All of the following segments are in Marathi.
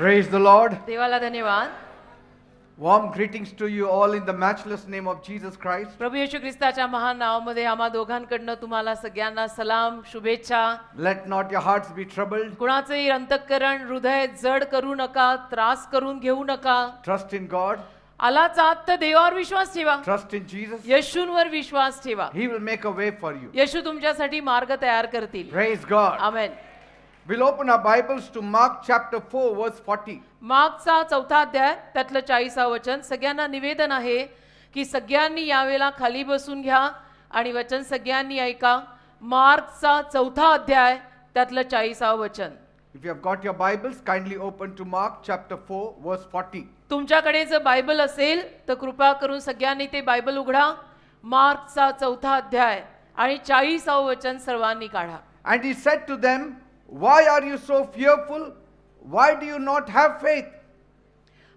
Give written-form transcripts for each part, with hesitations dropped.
Praise the Lord. देवाला धन्यवाद. Warm greetings to you all in the matchless name of Jesus Christ. प्रभू येशू ख्रिस्ताच्या महान नावामध्ये आम्हा दोघांकडनं तुम्हाला सगळ्यांना सलाम, शुभेच्छा. Let not your hearts be troubled. कुणाचंही अंतःकरण हृदय जड करू नका, त्रास करून घेऊ नका. Trust in God. आलाच आहात तर देवावर विश्वास ठेवा. Trust in Jesus. येशूंवर विश्वास ठेवा. He will make a way for you. येशू तुमच्यासाठी मार्ग तयार करतील. Praise God. Amen. We'll open our Bibles to Mark chapter 4 verse 40. मार्कचा 4था अध्याय त्यातलं 40वा वचन. सगळ्यांना निवेदन आहे की सगळ्यांनी यावेळेला खाली बसून घ्या आणि वचन सगळ्यांनी ऐका. मार्कचा 4था अध्याय त्यातलं 40वा वचन. If you have got your Bibles, kindly open to Mark chapter 4 verse 40. तुमच्याकडे जर बायबल असेल तर कृपा करून सगळ्यांनी ते बायबल उघडा. मार्कचा 4था अध्याय आणि 40वा वचन सर्वांनी काढा. And he said to them, "Why are you so fearful? Why do you not have faith?"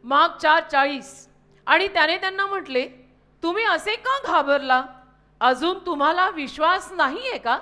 Mark 4:40. आणि त्याने त्यांना म्हटले, तुम्ही असे का घाबरला? अजून तुम्हाला विश्वास नाहीये का?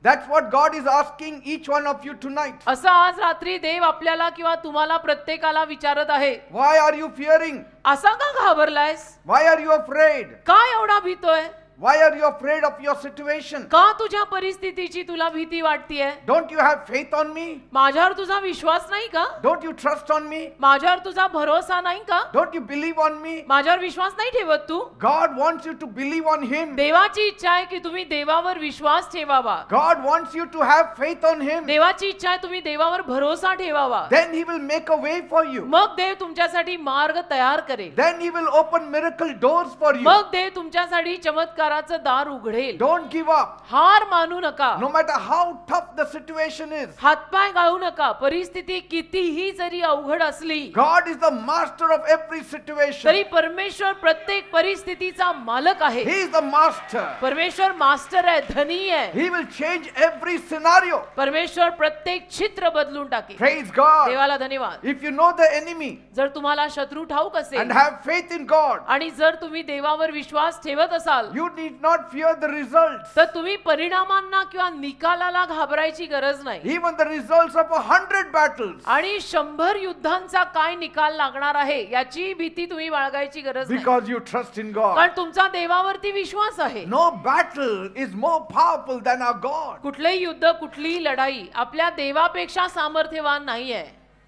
That's what God is asking each one of you tonight. असं आज रात्री देव आपल्याला किंवा तुम्हाला प्रत्येकाला विचारत आहे. Why are you fearing? असा का घाबरलायस? Why are you afraid? का एवढा भीतोय? Why are you afraid of your situation? का तुझ्या परिस्थितीची तुला भीती वाटतेय? Don't you have faith on me? माझ्यावर तुझा विश्वास नाही का? Don't you trust on me? माझ्यावर तुझा भरोसा नाही का? Don't you believe on me? माझ्यावर विश्वास नाही ठेवत तू? God wants you to believe on Him. देवाची इच्छा आहे की तुम्ही देवावर विश्वास ठेवावा. God wants you to have faith on Him. देवाची इच्छा आहे तुम्ही देवावर भरोसा ठेवावा. Then He will make a way for you. मग देव तुमच्यासाठी मार्ग तयार करेल. Then He will open miracle doors for you. मग देव तुमच्यासाठी चमत्काराचं दार उघडेल. Don't give up. हार मानू नका. No matter how tough the situation is. हातपाय गाळू नका. परिस्थिती कितीही जरी अवघड असली God is the master of every situation. तरी परमेश्वर प्रत्येक परिस्थितीचा मालक आहे. He is the master. परमेश्वर मास्टर आहे, धनी आहे. He will change every scenario. परमेश्वर प्रत्येक चित्र बदलून टाकेल. Praise God. देवाला धन्यवाद. If you know the enemy जर तुम्हाला शत्रू ठाऊक and असेल have faith in God, आणि जर तुम्ही देवावर विश्वास ठेवत असाल you need not fear the results. तर तुम्ही परिणामांना किंवा निकालाला घाबरायची गरज नाही. Even the results of 100 battles. आणि 100 युद्धांचा काय निकाल लागणार आहे याची भीती तुम्ही बाळगायची गरज नाही. Because you trust in God. कारण तुमचा देवावरती विश्वास आहे. No battle is more powerful than our God. कुठलेही युद्ध, कुठलीही लढाई आपल्या देवापेक्षा सामर्थ्यवान नाहीये.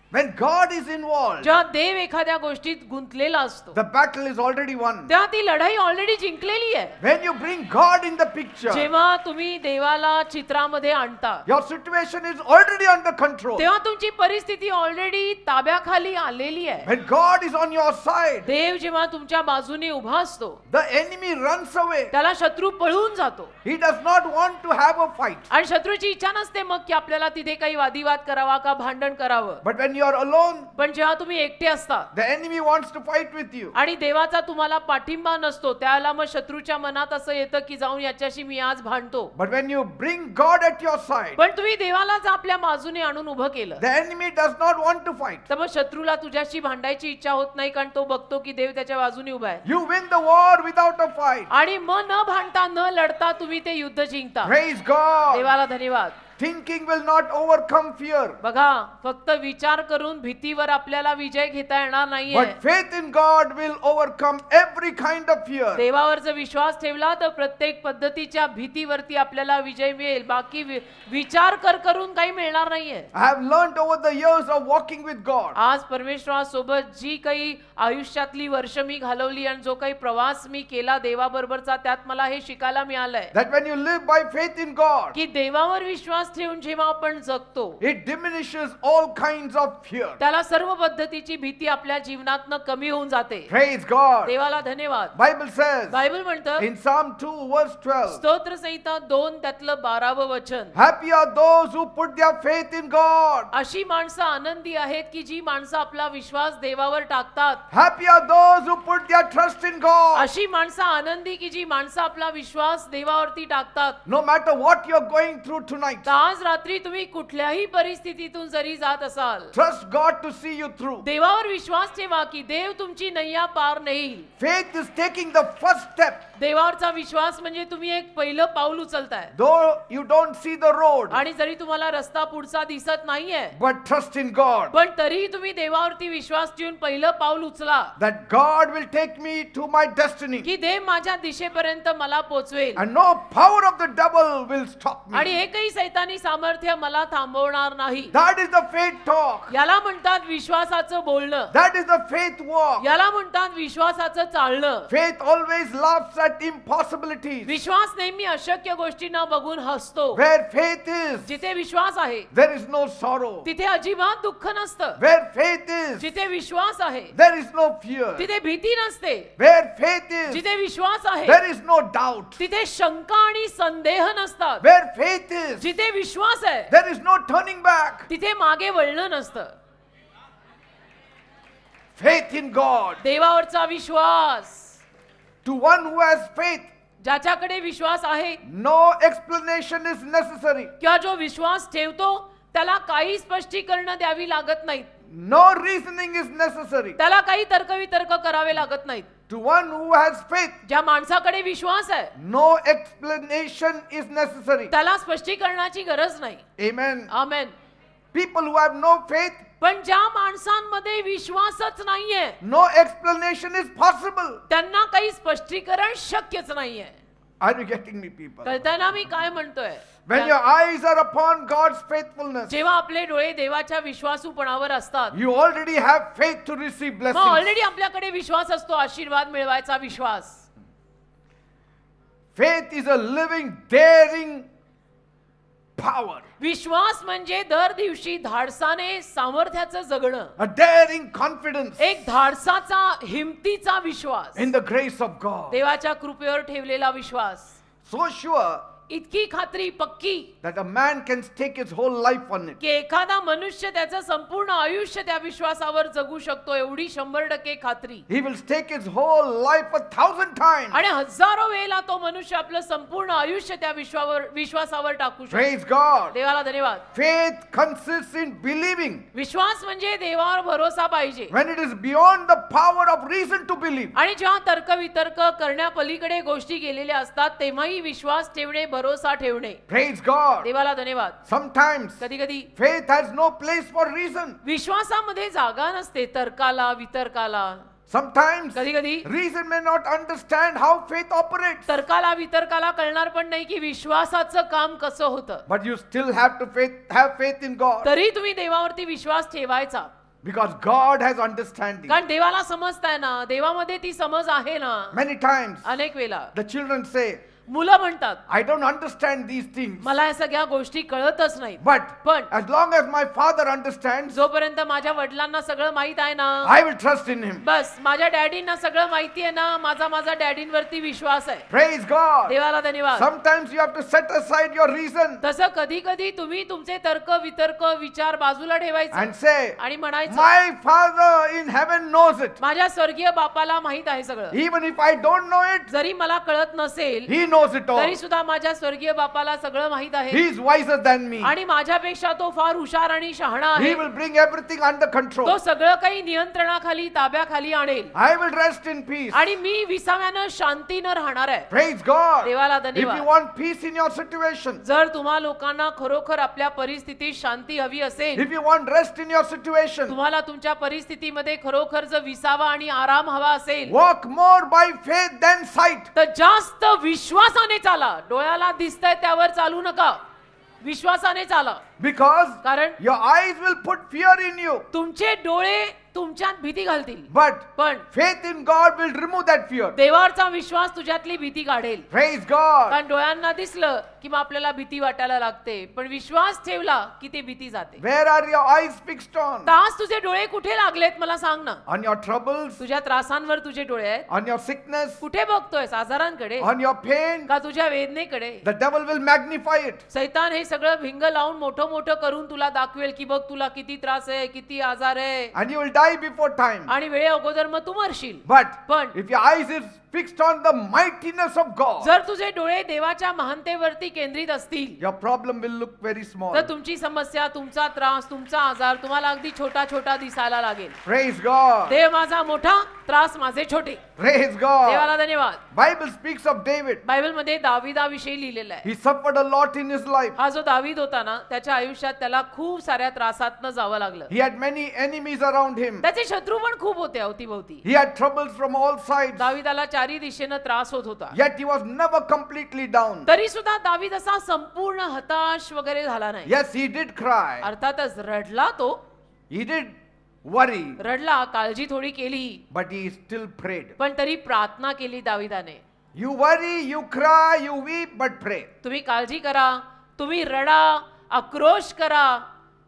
When God is involved, जेव्हा देव एखाद्या गोष्टीत गुंतलेला असतो the battle is already won. तेव्हा ती लढाई ऑलरेडी जिंकलेली आहे. When you bring God in the picture, जेव्हा तुम्ही देवाला चित्रामध्ये आणता your situation is already under control. तेव्हा तुमची परिस्थिती ऑलरेडी ताब्याखाली आलेली आहे. When God is on your side, देव जेव्हा तुमच्या बाजूने उभा असतो the enemy runs away. त्याला शत्रू पळून जातो. He does not want to have a fight. आणि शत्रूची इच्छा नसते मग की आपल्याला तिथे काही वादिवाद करावा का भांडण करावं. But when you are alone, पण जेव्हा तुम्ही एकटे असता the enemy wants to fight with you. आणि देवाचा तुम्हाला पाठिंबा नसतो त्याला मग शत्रूच्या मनात असं येतं की जाऊन याच्याशी मी आज भांडतो. But when you bring God at your side, पण तुम्ही देवालाच आपल्या बाजूने आणून उभं केलं the enemy does not want to fight. तर मग शत्रूला तुझ्याशी भांडायची इच्छा होत नाही कारण तो बघतो की देव त्याच्या बाजूने उभा आहे. You win the war without a fight. आणि मग न भांडता न लढता तुम्ही ते युद्ध जिंकता. Praise God. देवाला धन्यवाद. Thinking will not overcome fear. बघा फक्त विचार करून भीतीवर आपल्याला विजय घेता येणार नाहीये. But faith in God will overcome every kind of fear. देवावर जर विश्वास ठेवला तर प्रत्येक पद्धतीच्या भीतीवरती आपल्याला विजय मिळेल. बाकी विचार करून काही मिळणार नाहीये. I have learned over the years of walking with God. आज परमेश्वरासोबत जी काही आयुष्यातली वर्ष मी घालवली आणि जो काही प्रवास मी केला देवाबरोबरचा त्यात मला हे शिकायला मिळालंय That when you live by faith in God, की देवावर विश्वास ठेवून जेव्हा आपण जगतो it diminishes all kinds of fear. त्याला सर्व पद्धतीची भीती आपल्या जीवनातनं कमी होऊन जाते. Praise God. देवाला धन्यवाद. Bible says बायबल म्हणतं in Psalm 2 verse 12, स्तोत्र संहिता 2 त्यातलं 12वं वचन. happy are those who put their faith in God. अशी माणसं आनंदी आहेत की जी माणसं आपला विश्वास देवावर टाकतात. Happy are those who put their trust in God. अशी माणसं आनंदी की जी माणसं आपला विश्वास देवावरती टाकतात. No matter what you're going through tonight, आज रात्री तुम्ही कुठल्याही परिस्थितीतून जरी जात असाल, trust God to see you through. देवावर विश्वास ठेवा की देव तुमची नैया पार नेईल. Faith is taking the first step. देवावरचा विश्वास म्हणजे तुम्ही एक पहिलं पाऊल उचलताय. Though you don't see the road, आणि जरी तुम्हाला रस्ता पुढचा दिसत नाहीये, but trust in God पण तरीही तुम्ही देवावरती विश्वास ठेवून पहिलं पाऊल उचला that God will take me to my destiny की देव माझ्या दिशेपर्यंत मला पोचवेल and no power of the devil will stop आणि me. एकही सैतानी सामर्थ्य मला थांबवणार नाही. That is the faith talk. याला म्हणतात विश्वासाचं बोलणं. That is the faith walk. याला म्हणतात विश्वासाचं चालणं. Faith always laughs at impossibilities. विश्वास नेहमी अशक्य गोष्टींना बघून हसतो. Where faith is, जिथे विश्वास आहे there is no sorrow. तिथे अजिबात दुःख नसतं. Where faith is, जिथे विश्वास आहे there is no fear. तिथे भीती नसते. Where faith is, जिथे विश्वास आहे there is no doubt. तिथे शंका आणि संदेह नसतात. Where faith is, जिथे विश्वास आहे there is no turning back. तिथे मागे वळणं नसतं. Faith in God. देवावरचा Vishwas. To one who has faith, ज्याच्याकडे विश्वास आहे no explanation is necessary. किंवा जो विश्वास ठेवतो त्याला काही स्पष्टीकरण द्यावी लागत नाहीत. No reasoning is necessary. त्याला काही तर्कवितर्क करावे लागत नाहीत. To one who has faith, ज्या माणसाकडे विश्वास आहे no explanation is necessary. त्याला स्पष्टीकरणाची गरज नाही. Amen. Amen. People who have no faith, पण ज्या माणसांमध्ये विश्वासच नाहीये no explanation is possible. त्यांना काही स्पष्टीकरण शक्यच नाहीये. Are you getting me, people? कळतंय ना मी काय म्हणतोय? When your eyes are upon God's faithfulness, जेव्हा आपले डोळे देवाच्या विश्वासूपणावर असतात, you already have faith to receive मग blessings. ऑलरेडी आपल्याकडे विश्वास असतो आशीर्वाद मिळवायचा विश्वास. Faith is a living, daring power. विश्वास म्हणजे दर दिवशी धाडसाने सामर्थ्याचं जगणं. A daring confidence एक धाडसाचा हिमतीचा विश्वास. in the grace of God. देवाच्या कृपेवर ठेवलेला विश्वास. So sure इतकी खात्री पक्की that a man can stake his whole life on it. की एखादा मनुष्य त्याचं संपूर्ण आयुष्य त्या विश्वासावर जगू शकतो, एवढी 100% खात्री. He will stake his whole life 1,000 times. आणि हजारो वेळेला तो मनुष्य आपलं संपूर्ण आयुष्य त्या विश्वासावर टाकू शकतो. Praise God. देवाला धन्यवाद. Faith consists in believing विश्वास म्हणजे देवावर भरोसा पाहिजे. when it is beyond the power of reason to believe. आणि जेव्हा तर्कवितर्क करण्यापलीकडे गोष्टी गेलेल्या असतात तेव्हाही विश्वास ठेवणे, भरोसा ठेवणे. Praise God. देवाला धन्यवाद. Sometimes कधी कधी faith has no place for reason. विश्वासामध्ये जागा नसते तर्काला, वितर्काला. Sometimes कधी कधी reason may not understand how faith operates. तर्काला वितर्काला कळणार पण नाही की विश्वासाचं काम कसं होतं. But you still have to have faith in God तरी तुम्ही देवावरती विश्वास ठेवायचा. because God has understanding. कारण देवाला समजताय ना, देवामध्ये ती समज आहे ना. Many times अनेक वेळा the children say, मुलं म्हणतात I don't understand these things. मला या सगळ्या गोष्टी कळतच नाही. But पण as long as my father understands, जोपर्यंत माझ्या वडिलांना सगळं माहित आहे ना, I will trust in him. बस माझ्या डॅडींना सगळं माहिती आहे ना, माझा डॅडींवरती विश्वास आहे. Praise God. देवाला धन्यवाद. Sometimes you have to set aside your reason तसं कधी कधी तुम्ही तुमचे तर्क वितर्क विचार बाजूला ठेवायचे and say, आणि म्हणायचं my father in heaven knows it. माझ्या स्वर्गीय बापाला माहित आहे सगळं. Even if I don't know it, जरी मला कळत नसेल he knows it all. तरी सुद्धा माझ्या स्वर्गीय बापाला सगळं माहित आहे. He is wiser than me. आणि माझ्यापेक्षा तो फार हुशार आणि शहाणा He आहे. will bring everything under control. तो सगळं काही नियंत्रणाखाली, ताब्याखाली आणेल. I will rest in peace. आणि मी विसाव्यानं शांतीनं राहणार आहे. Praise God. देवाला If धन्यवाद. you want peace in your situation, जर तुम्हा लोकांना खरोखर आपल्या परिस्थितीत शांती हवी असेल, if you want rest in your situation, तुम्हाला तुमच्या परिस्थितीमध्ये खरोखर जर विसावा आणि आराम हवा असेल, walk more by faith than sight. तर जास्त विश्वासाने चाला. डोळ्याला दिसतंय त्यावर चालू नका, विश्वासाने चाला. Because कारण your eyes will put fear in you. तुमचे डोळे तुमच्यात भीती घालतील, But पण faith in God will remove that fear. देवावरचा विश्वास तुझ्यातली भीती काढेल. Praise God. कारण डोळ्यांना दिसलं की मग आपल्याला भीती वाटायला लागते, पण विश्वास ठेवला की ते भीती जाते. Where are your eyes fixed on? तास तुझे डोळे कुठे लागलेत मला सांग ना. On your troubles? तुझ्या त्रासांवर तुझे डोळे आहेत. On your sickness? कुठे बघतोयस? आजारांकडे On your pain? का तुझ्या वेदनेकडे? The devil will magnify it. सैतान हे सगळं भिंग लावून मोठं मोठं करून तुला दाखवेल की बघ तुला किती त्रास आहे, किती आजार आहे. And you will die die before time. आणि वेळे अगोदर मग तू मरशील. But पण if your eyes is fixed on the mightiness of God, जर तुझे डोळे देवाच्या महानतेवरती केंद्रित असतील your problem will look very small. तर तुमची समस्या, तुमचा त्रास, तुमचा आजार तुम्हाला अगदी छोटा छोटा दिसायला लागेल. Praise God. देव माझा मोठा, त्रास माझे छोटे. Praise God. देवाला धन्यवाद. Bible speaks of David. Bible मध्ये दाविदाविषयी लिहिलेलं आहे. He suffered a lot in his life. हा जो दावीद होता ना, त्याच्या आयुष्यात त्याला खूप साऱ्या त्रासातनं जावं लागलं. He had many enemies around him. त्याचे शत्रू पण खूप होते अवतीभोवती. He had troubles from all sides. दाविदाला चारी दिशेनं त्रास होत होता. Yet he was never completely down. तरी सुद्धा दावीद असा संपूर्ण हताश वगैरे झाला नाही. Yes, he did cry. अर्थातच रडला तो, He did worry. रडला, काळजी थोडी केली, But he still prayed. पण तरी प्रार्थना केली दाविदाने. You worry, you cry, you weep, but pray. तुम्ही काळजी करा, तुम्ही रडा, आक्रोश करा,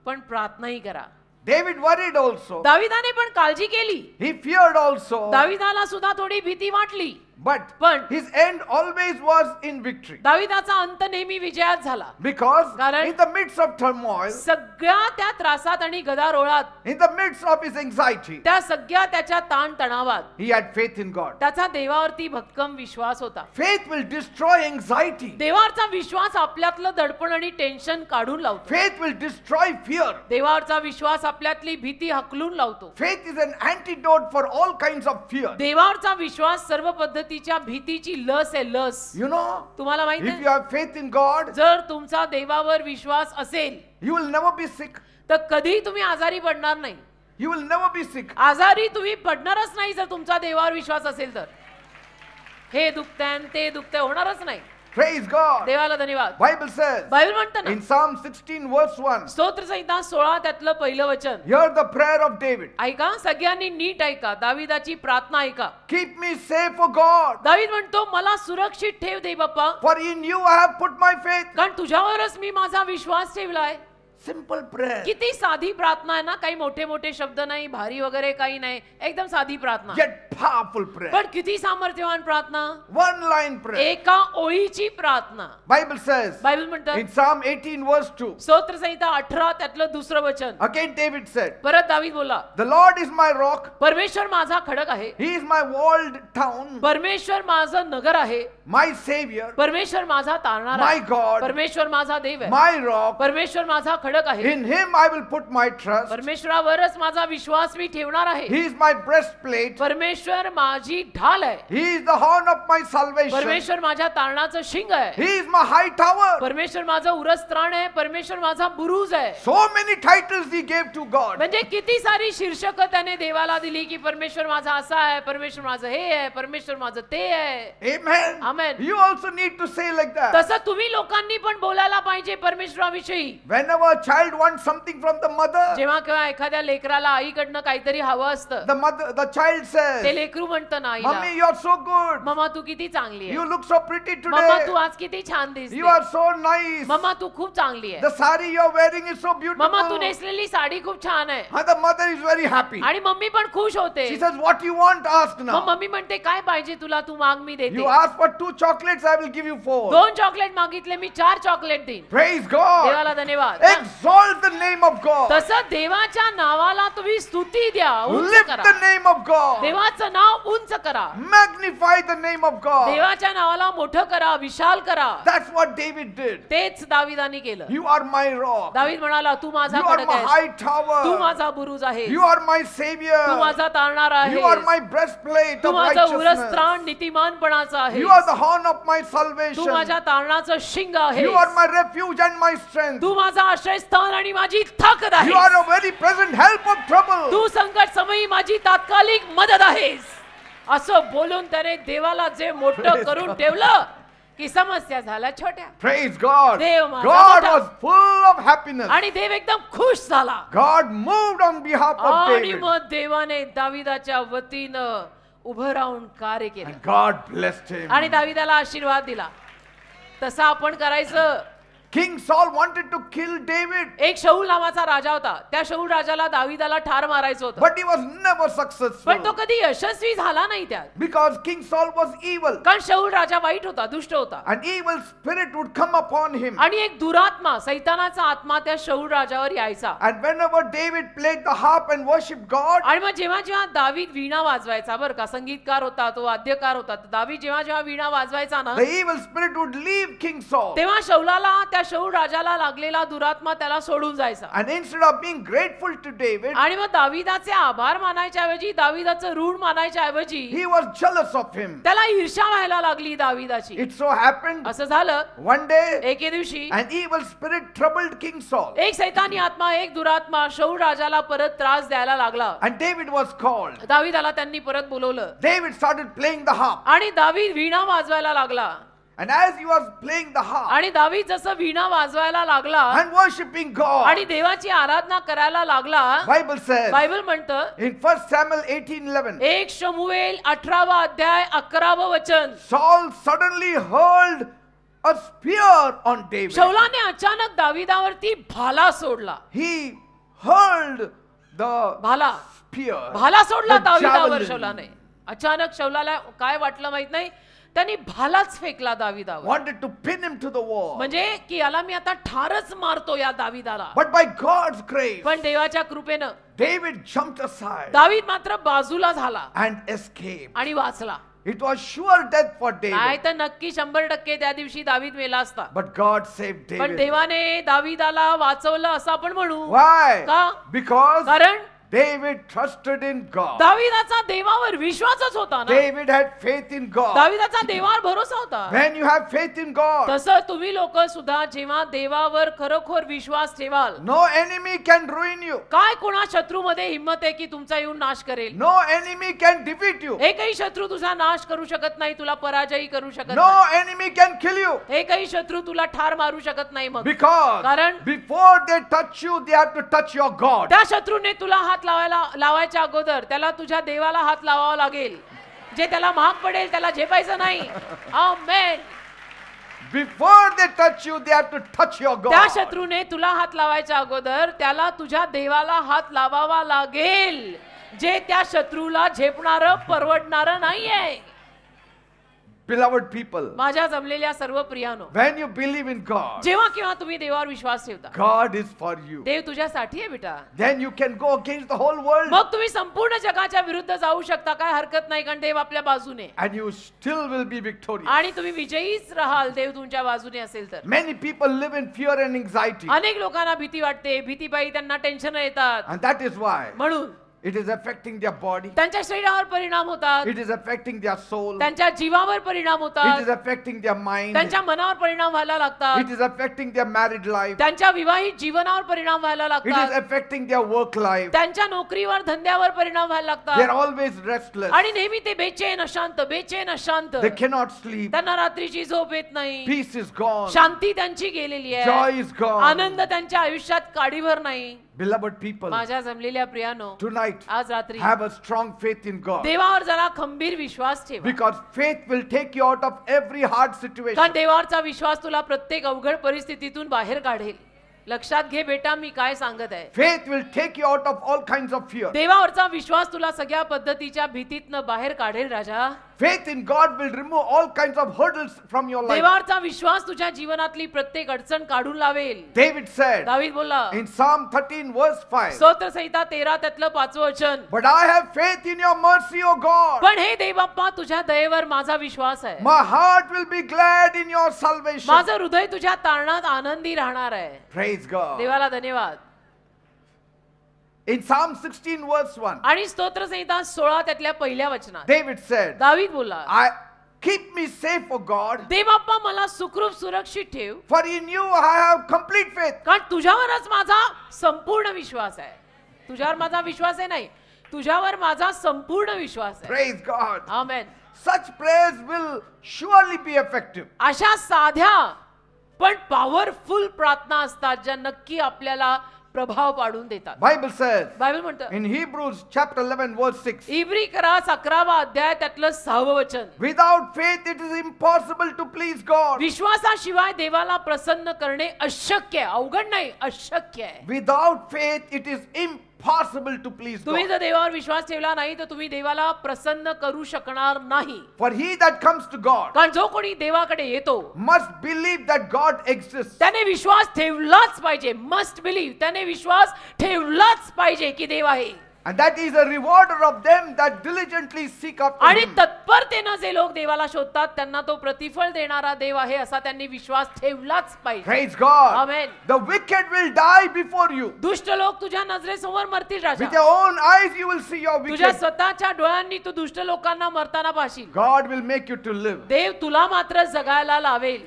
पण प्रार्थनाही करा. David worried also. दाविदाने पण काळजी केली. He feared also. दाविदाला सुद्धा थोडी भीती वाटली. But पण his end always was in victory. दाविदाचा अंत नेहमी विजयात झाला. Because कारण in the midst of turmoil, सगळ्या त्या त्रासात आणि गदारोळात, in the midst of his anxiety, त्या सगळ्या त्याच्या ताण तणावात he had faith in God. त्याचा देवावरती भक्कम विश्वास होता. Faith will destroy anxiety. देवावरचा विश्वास आपल्यातलं दडपण आणि टेन्शन काढून लावतो. Faith will destroy fear. देवावरचा विश्वास आपल्यातली भीती हकलून लावतो. Faith is an antidote for all kinds of fear. देवावरचा विश्वास सर्व पद्धतीच्या भीतीची लस आहे, लस. You know, तुम्हाला माहित if you आहे, have faith in God, जर तुमचा देवावर विश्वास असेल you will never be sick. तर कधी तुम्ही आजारी पडणार नाही. You will never be sick. आजारी तुम्ही पडणारच नाही जर तुमचा देवावर विश्वास असेल तर. हे दुखतंय आणि ते दुखतंय होणारच नाही. Praise God. देवाला धन्यवाद. Bible says बायबल म्हणतं ना, in Psalm 16 verse 1, स्तोत्र संहिता 16 त्यातलं पहिलं वचन. hear the prayer of David. ऐका, सगळ्यांनी नीट ऐका, दाविदाची प्रार्थना ऐका. Keep me safe, O God, दावीद म्हणतो, मला सुरक्षित ठेव दे बाप्पा, for in you I have put my faith. कारण तुझ्यावरच मी माझा विश्वास ठेवलाय. Simple prayer. किती साधी प्रार्थना आहे ना, काही मोठे मोठे शब्द नाही, भारी वगैरे काही नाही, एकदम साधी प्रार्थना, Yet powerful prayer. पण किती सामर्थ्यवान प्रार्थना. One line prayer. एका ओळीची प्रार्थना. Bible says बायबल म्हणतं in Psalm 18 verse 2, स्तोत्र संहिता 18 त्यातलं दुसरं वचन. again David said, परत दावीद बोला, the Lord is my rock. परमेश्वर माझा खडक आहे, He is my walled town, परमेश्वर माझं नगर आहे, my savior, परमेश्वर माझा तारणारा my आहे, God, परमेश्वर माझा देव आहे, my rock. परमेश्वर माझा खडक आहे, In him I will put my trust. परमेश्वरावरच माझा विश्वास मी ठेवणार आहे, He is my breastplate. परमेश्वर माझी ढाल आहे, He is the horn of my salvation. परमेश्वर माझ्या तारणाचं शिंग आहे, He is my high tower. परमेश्वर माझं उरस्त्राण आहे, परमेश्वर माझा बुरुज आहे. So many titles he gave to God. म्हणजे किती सारी शीर्षक त्याने देवाला दिली की परमेश्वर माझा असा आहे, परमेश्वर माझं हे आहे, परमेश्वर माझं ते आहे. Amen. Amen. You also need to say like that. तसं तुम्ही लोकांनी पण बोलायला पाहिजे परमेश्वराविषयी. Whenever a child wants something from the mother, जेव्हा केव्हा एखाद्या लेकराला आईकडनं काहीतरी हवं असतं, the child says, ते लेकरू म्हणतं ना आईला, Mommy, you are so good. Mumma तू किती चांगली You आहे, look so pretty mumma today. तू आज किती छान You दिसते, are so nice. मम्मा तू खूप चांगली आहे, The sari you are wearing is so mumma तू beautiful. नेसलेली साडी खूप छान आहे. And the mother is very happy. आणि मम्मी पण खुश होते. She says, what you want, ask मग now. मम्मी म्हणते काय पाहिजे तुला, तू माग मी देते. You ask for 2 chocolates, I will give you 4. 2 chocolate मागितले मी 4 चॉकलेट देईन. Praise God. देवाला धन्यवाद. Exalt the name of God. तसं देवाच्या नावाला तुम्ही स्तुती द्या, उंच Lift करा, the name of God. देवाचं नाव उंच करा, Magnify the name of God. देवाच्या नावाला मोठं करा, विशाल करा. That's what David did. तेच दाविदाने केलं. You are my rock. दावीद म्हणाला, तू माझा You are खडक my आहेस, high तू tower. माझा बुरुज आहेस, You are my Tu savior. माझा तारणारा You are आहेस, my breastplate तू of माझं righteousness. उरस्त्राण नीतिमानपणाचा आहेस, You are the horn of my Tu salvation. माझ्या तारणाचं शिंग आहेस, You are my refuge and my strength. तू माझा आश्रयस्थान आणि माझी ताकद You are आहेस, a very present help of trouble. तू संकट समयी माझी तात्कालिक मदत आहेस. असं बोलून त्याने देवाला जे मोठं Praise करून God. ठेवलं की समस्या झाल्या छोट्या. Praise God. देव माझा God मोठा. was full of happiness. आणि देव एकदम खुश झाला. God moved on behalf of आणि David. मग देवाने दाविदाच्या वतीनं उभं राहून कार्य केलं And God blessed him. आणि दाविदाला आशीर्वाद दिला. तसं आपण करायचं. King Saul wanted to kill David, एक शाऊल नावाचा राजा होता. त्या शाऊल राजाला दाविदाला ठार मारायचं होतं, but he was never पण तो successful कधी यशस्वी झाला नाही त्यात. because King Saul was evil. कारण शाऊल राजा वाईट होता, दुष्ट होता. An evil spirit would come upon him. आणि एक दुरात्मा, सैतानाचा आत्मा त्या शाऊल राजावर यायचा. And whenever David played the harp and worshiped God, आणि मग जेव्हा जेव्हा दावीद वीणा वाजवायचा, बरं का, संगीतकार होता तो, वाद्यकार होता, तर दावीद जेव्हा जेव्हा वीणा वाजवायचा ना, the evil spirit would leave King Saul. तेव्हा शाऊलाला, त्या शाऊल राजाला लागलेला दुरात्मा त्याला सोडून जायचा. And instead of being grateful to David, आणि मग दाविदाचे आभार मानायच्या ऐवजी, दाविदाचं ऋण मानायच्या ऐवजी he was jealous of him. त्याला ईर्ष्या व्हायला लागली दाविदाची. It so happened असं झालं one day, एके दिवशी an evil spirit troubled King Saul. एक सैतानी आत्मा, एक दुरात्मा शाऊल राजाला परत त्रास द्यायला लागला. And David was called. दाविदाला त्यांनी परत बोलवलं David started playing the harp. आणि दावीद वीणा वाजवायला लागला. And as he was playing the harp आणि दावीद जसं वीणा वाजवायला लागला and worshiping आणि God, देवाची आराधना करायला लागला, Bible says बायबल म्हणतं in 1 Samuel 18:11, एक शमूएल 18वा अध्याय 11वं वचन, Saul suddenly hurled a spear on David. शाऊलाने अचानक दाविदावरती भाला सोडला. He hurled the भाला spear. भाला सोडला the दाविदावर javelin. शाऊलाने. अचानक शाऊलाला काय वाटलं माहित नाही, त्यांनी भालाच फेकला दाविदावर. Wanted to pin him to the wall. म्हणजे की याला मी आता ठारच मारतो या दाविदाला. But by God's grace, पण देवाच्या कृपेनं David jumped aside दावीद मात्र बाजूला झाला and escaped. आणि वाचला. It was sure death for नाही David. तर नक्की 100% त्या दिवशी दावीद मेला असता. But God saved पण David. देवाने दाविदाला वाचवलं असं आपण म्हणू. Why? का? Because कारण David trusted in God. दाविदाचा देवावर विश्वासच होता ना. David had faith in God. दाविदाचा देवावर भरोसा होता. When you have faith in God, तसं तुम्ही लोक सुद्धा जेव्हा देवावर खरोखर विश्वास ठेवाल, no enemy can ruin you. काय कोणा शत्रूमध्ये हिंमत आहे की तुमचा येऊन नाश करेल? No enemy can defeat you. एकही शत्रू तुझा नाश करू शकत नाही, तुला पराजयी करू शकत No नाही. enemy can kill you. एकही शत्रू तुला ठार मारू शकत नाही. मग Because कारण before they touch you, they have to touch your God. त्या शत्रूने तुला हात लावायच्या अगोदर त्याला तुझ्या देवाला हात लावावा लागेल. जे त्याला महाग पडेल त्याला झेपायचं नाही. आमेन. Before they touch you, they have to touch your त्या God. शत्रूने तुला हात लावायच्या अगोदर त्याला तुझ्या देवाला हात लावावा लागेल, जे त्या शत्रूला झेपणारं परवडणारं नाहीये. Beloved people, माझ्या जमलेल्या सर्व प्रियानो, when you believe in God, जेव्हा केव्हा तुम्ही देवावर विश्वास ठेवता, God is for you. देव तुझ्यासाठी आहे बेटा. Then you can go against the whole world मग तुम्ही संपूर्ण जगाच्या विरुद्ध जाऊ शकता, काय हरकत नाही, कारण देव आपल्या बाजूने. and you still will be victorious. आणि तुम्ही विजयीच राहाल देव तुमच्या बाजूने असेल तर. Many people live in fear and anxiety, अनेक लोकांना भीती वाटते, भीतीपायी त्यांना टेन्शन येतात, and that is why म्हणून it is affecting their body, त्यांच्या शरीरावर परिणाम होतात, it is affecting their soul, त्यांच्या जीवावर परिणाम it होतात, is affecting their mind, त्यांच्या मनावर परिणाम व्हायला लागतात, it is affecting their married life, त्यांच्या विवाहित जीवनावर परिणाम व्हायला it is लागतात, affecting their work life. त्यांच्या नोकरीवर धंद्यावर परिणाम व्हायला They are लागतात, always restless. आणि नेहमी ते बेचैन अशांत, बेचैन अशांत, They cannot sleep. त्यांना रात्रीची झोप येत नाही, Peace is gone. शांती त्यांची गेलेली Joy आहे, is gone. आनंद त्यांच्या आयुष्यात काडीभर नाही. Beloved people, माझ्या जमलेल्या प्रियानो, tonight आज रात्री have a strong faith in God, देवावर जरा खंबीर विश्वास ठेवा, because faith will take you out of every hard कारण situation. देवावरचा विश्वास तुला प्रत्येक अवघड परिस्थितीतून बाहेर काढेल. लक्षात घे बेटा, मी काय सांगत आहे. Faith will take you out of all kinds of fear. देवावरचा विश्वास तुला सगळ्या पद्धतीच्या भीतीतनं बाहेर काढेल राजा. Faith in God will remove all kinds of hurdles from your life. देवावरचा विश्वास तुझ्या जीवनातली प्रत्येक अडचण काढून लावेल. David said दावीद बोलला in Psalm 13 verse 5, स्तोत्र संहिता 13 त्यातलं 5वं वचन, but I have faith in your mercy, O God. पण हे देवबाप्पा तुझ्या दयेवर माझा विश्वास आहे. My heart will be glad in your salvation. माझं हृदय तुझ्या तारणात आनंदी राहणार आहे. Praise God. देवाला धन्यवाद. In Psalm 16 verse 1, आणि स्तोत्र संहिता 16 त्यातल्या पहिल्या वचनात David said, दावीद बोलला, I keep me safe, O God, देवबाप्पा मला सुखरूप सुरक्षित ठेव, for in you I have complete faith. कारण तुझ्यावरच माझा संपूर्ण विश्वास आहे. तुझ्यावर माझा विश्वास आहे नाही, तुझ्यावर माझा संपूर्ण विश्वास आहे. Praise God. Amen. Such prayers will surely be effective. अशा साध्या पण पॉवरफुल प्रार्थना असतात ज्या नक्की आपल्याला प्रभाव पाडून देतात. Bible says बायबल म्हणतं in Hebrews chapter 11 verse 6, इब्री करा 11वा अध्याय त्यातलं 6वं वचन, without faith it is impossible to please God. विश्वासाशिवाय देवाला प्रसन्न करणे अशक्य आहे, अवघड नाही, अशक्य आहे. Without faith it is impossible to please तुम्ही God. जर देवावर विश्वास ठेवला नाही तर तुम्ही देवाला प्रसन्न करू शकणार नाही. For he that comes to God कारण जो कोणी देवाकडे येतो must believe that God exists त्याने विश्वास ठेवलाच पाहिजे. मस्ट बिलीव्ह, त्याने विश्वास ठेवलाच पाहिजे की देव आहे. and that is a rewarder of them that diligently seek after आणि him. तत्परतेनं जे लोक देवाला शोधतात त्यांना तो प्रतिफळ देणारा देव आहे असा त्यांनी विश्वास ठेवलाच पाहिजे. Praise God. Amen. The wicked will die before you. दुष्ट लोक तुझ्या नजरेसमोर मरतील With Raja. your own eyes you will see your तुझ्या wicked. स्वतःच्या डोळ्यांनी तू दुष्ट लोकांना मरताना पाहशील. God will make you to live. देव तुला मात्र जगायला लावेल.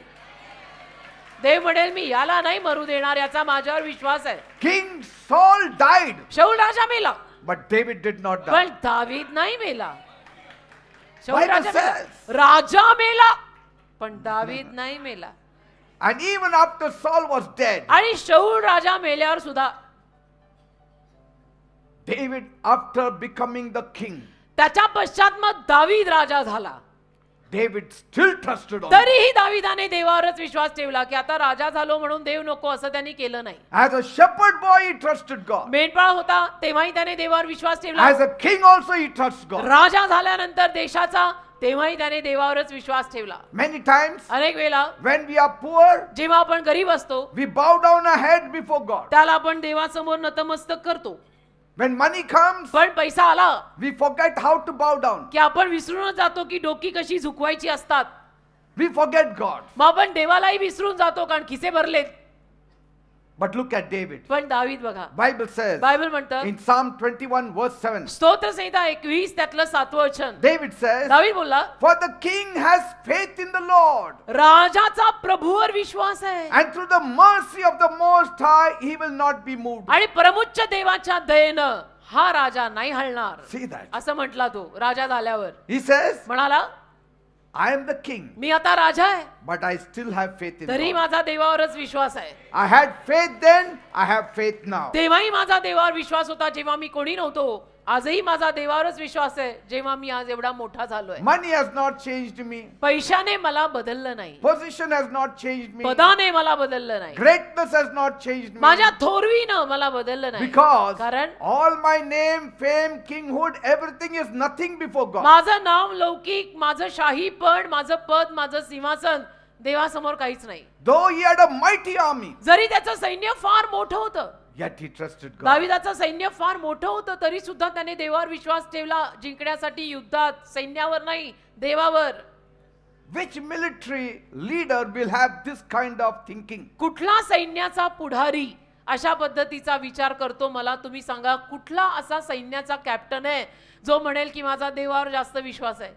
देव म्हणेल मी याला नाही मरू देणार, याचा माझ्यावर विश्वास आहे. King Saul died, शाऊल राजा मेला but David did not die. पण दावीद नाही मेला. शाऊल Bible राजा मेला, says- राजा मेला पण दावीद नाही मेला. And even after Saul was dead, आणि शाऊल राजा मेल्यावर सुद्धा David, after becoming the king, त्याच्या पश्चात मग दावीद राजा झाला. David still trusted on God. तरीही दाविदाने देवावरच विश्वास ठेवला की आता राजा झालो म्हणून देव नको असं त्यांनी केलं नाही. As a shepherd boy, he trusted God. मेंढपाळ होता तेव्हाही त्याने देवावर विश्वास ठेवला. As a king also, he trusts God. राजा झाल्यानंतर देशाचा तेव्हाही त्याने देवावरच विश्वास ठेवला. Many times, अनेक वेळा when we are poor, जेव्हा आपण गरीब असतो we bow down our head before God. त्याला आपण देवासमोर नतमस्तक करतो. When money comes, पण पैसा आला we forget how to bow down. की आपण विसरूनच जातो की डोकी कशी झुकवायची असतात. We forget God. मग आपण देवालाही विसरून जातो कारण खिसे भरलेत. But look at David. पण दावीद बघा, Bible says बायबल म्हणतं in Psalm 21 verse 7, स्तोत्र संहिता 21 त्यातलं 7वं वचन, David says, दावीद बोलला for the king has faith in the Lord, राजाचा प्रभूवर विश्वास आहे and through the mercy of the Most High he will not be moved. आणि परमोच्च देवाच्या दयेनं हा राजा नाही हलणार. See that? असं म्हटला तो राजा झाल्यावर. He says, म्हणाला I am the king, मी आता राजा आहे but I still have faith in तरी God. माझा देवावरच विश्वास आहे. I had faith then, I have faith now. तेव्हाही माझा देवावर विश्वास होता जेव्हा मी कोणी नव्हतो. आजही माझा देवावरच विश्वास आहे जेव्हा मी आज एवढा मोठा झालोय. Money has not changed me. पैशाने मला बदललं नाही, Position has not changed me. पदाने मला बदललं नाही, Greatness has not changed me. माझ्या थोरवीनं मला बदललं नाही. Because कारण all my name, fame, kinghood, everything is nothing before God. माझं नाव लौकिक, माझं शाहीपण, माझं पद, माझं सिंहासन देवासमोर काहीच नाही. Though he had a mighty army, जरी त्याचं सैन्य फार मोठं होतं, yet he trusted God. दाविदाचं सैन्य फार मोठं होतं तरी सुद्धा त्याने देवावर विश्वास ठेवला. जिंकण्यासाठी युद्धात सैन्यावर नाही, देवावर. Which military leader will have this kind of thinking? कुठला सैन्याचा पुढारी अशा पद्धतीचा विचार करतो? मला तुम्ही सांगा, कुठला असा सैन्याचा कॅप्टन आहे जो म्हणेल की माझा देवावर जास्त विश्वास आहे?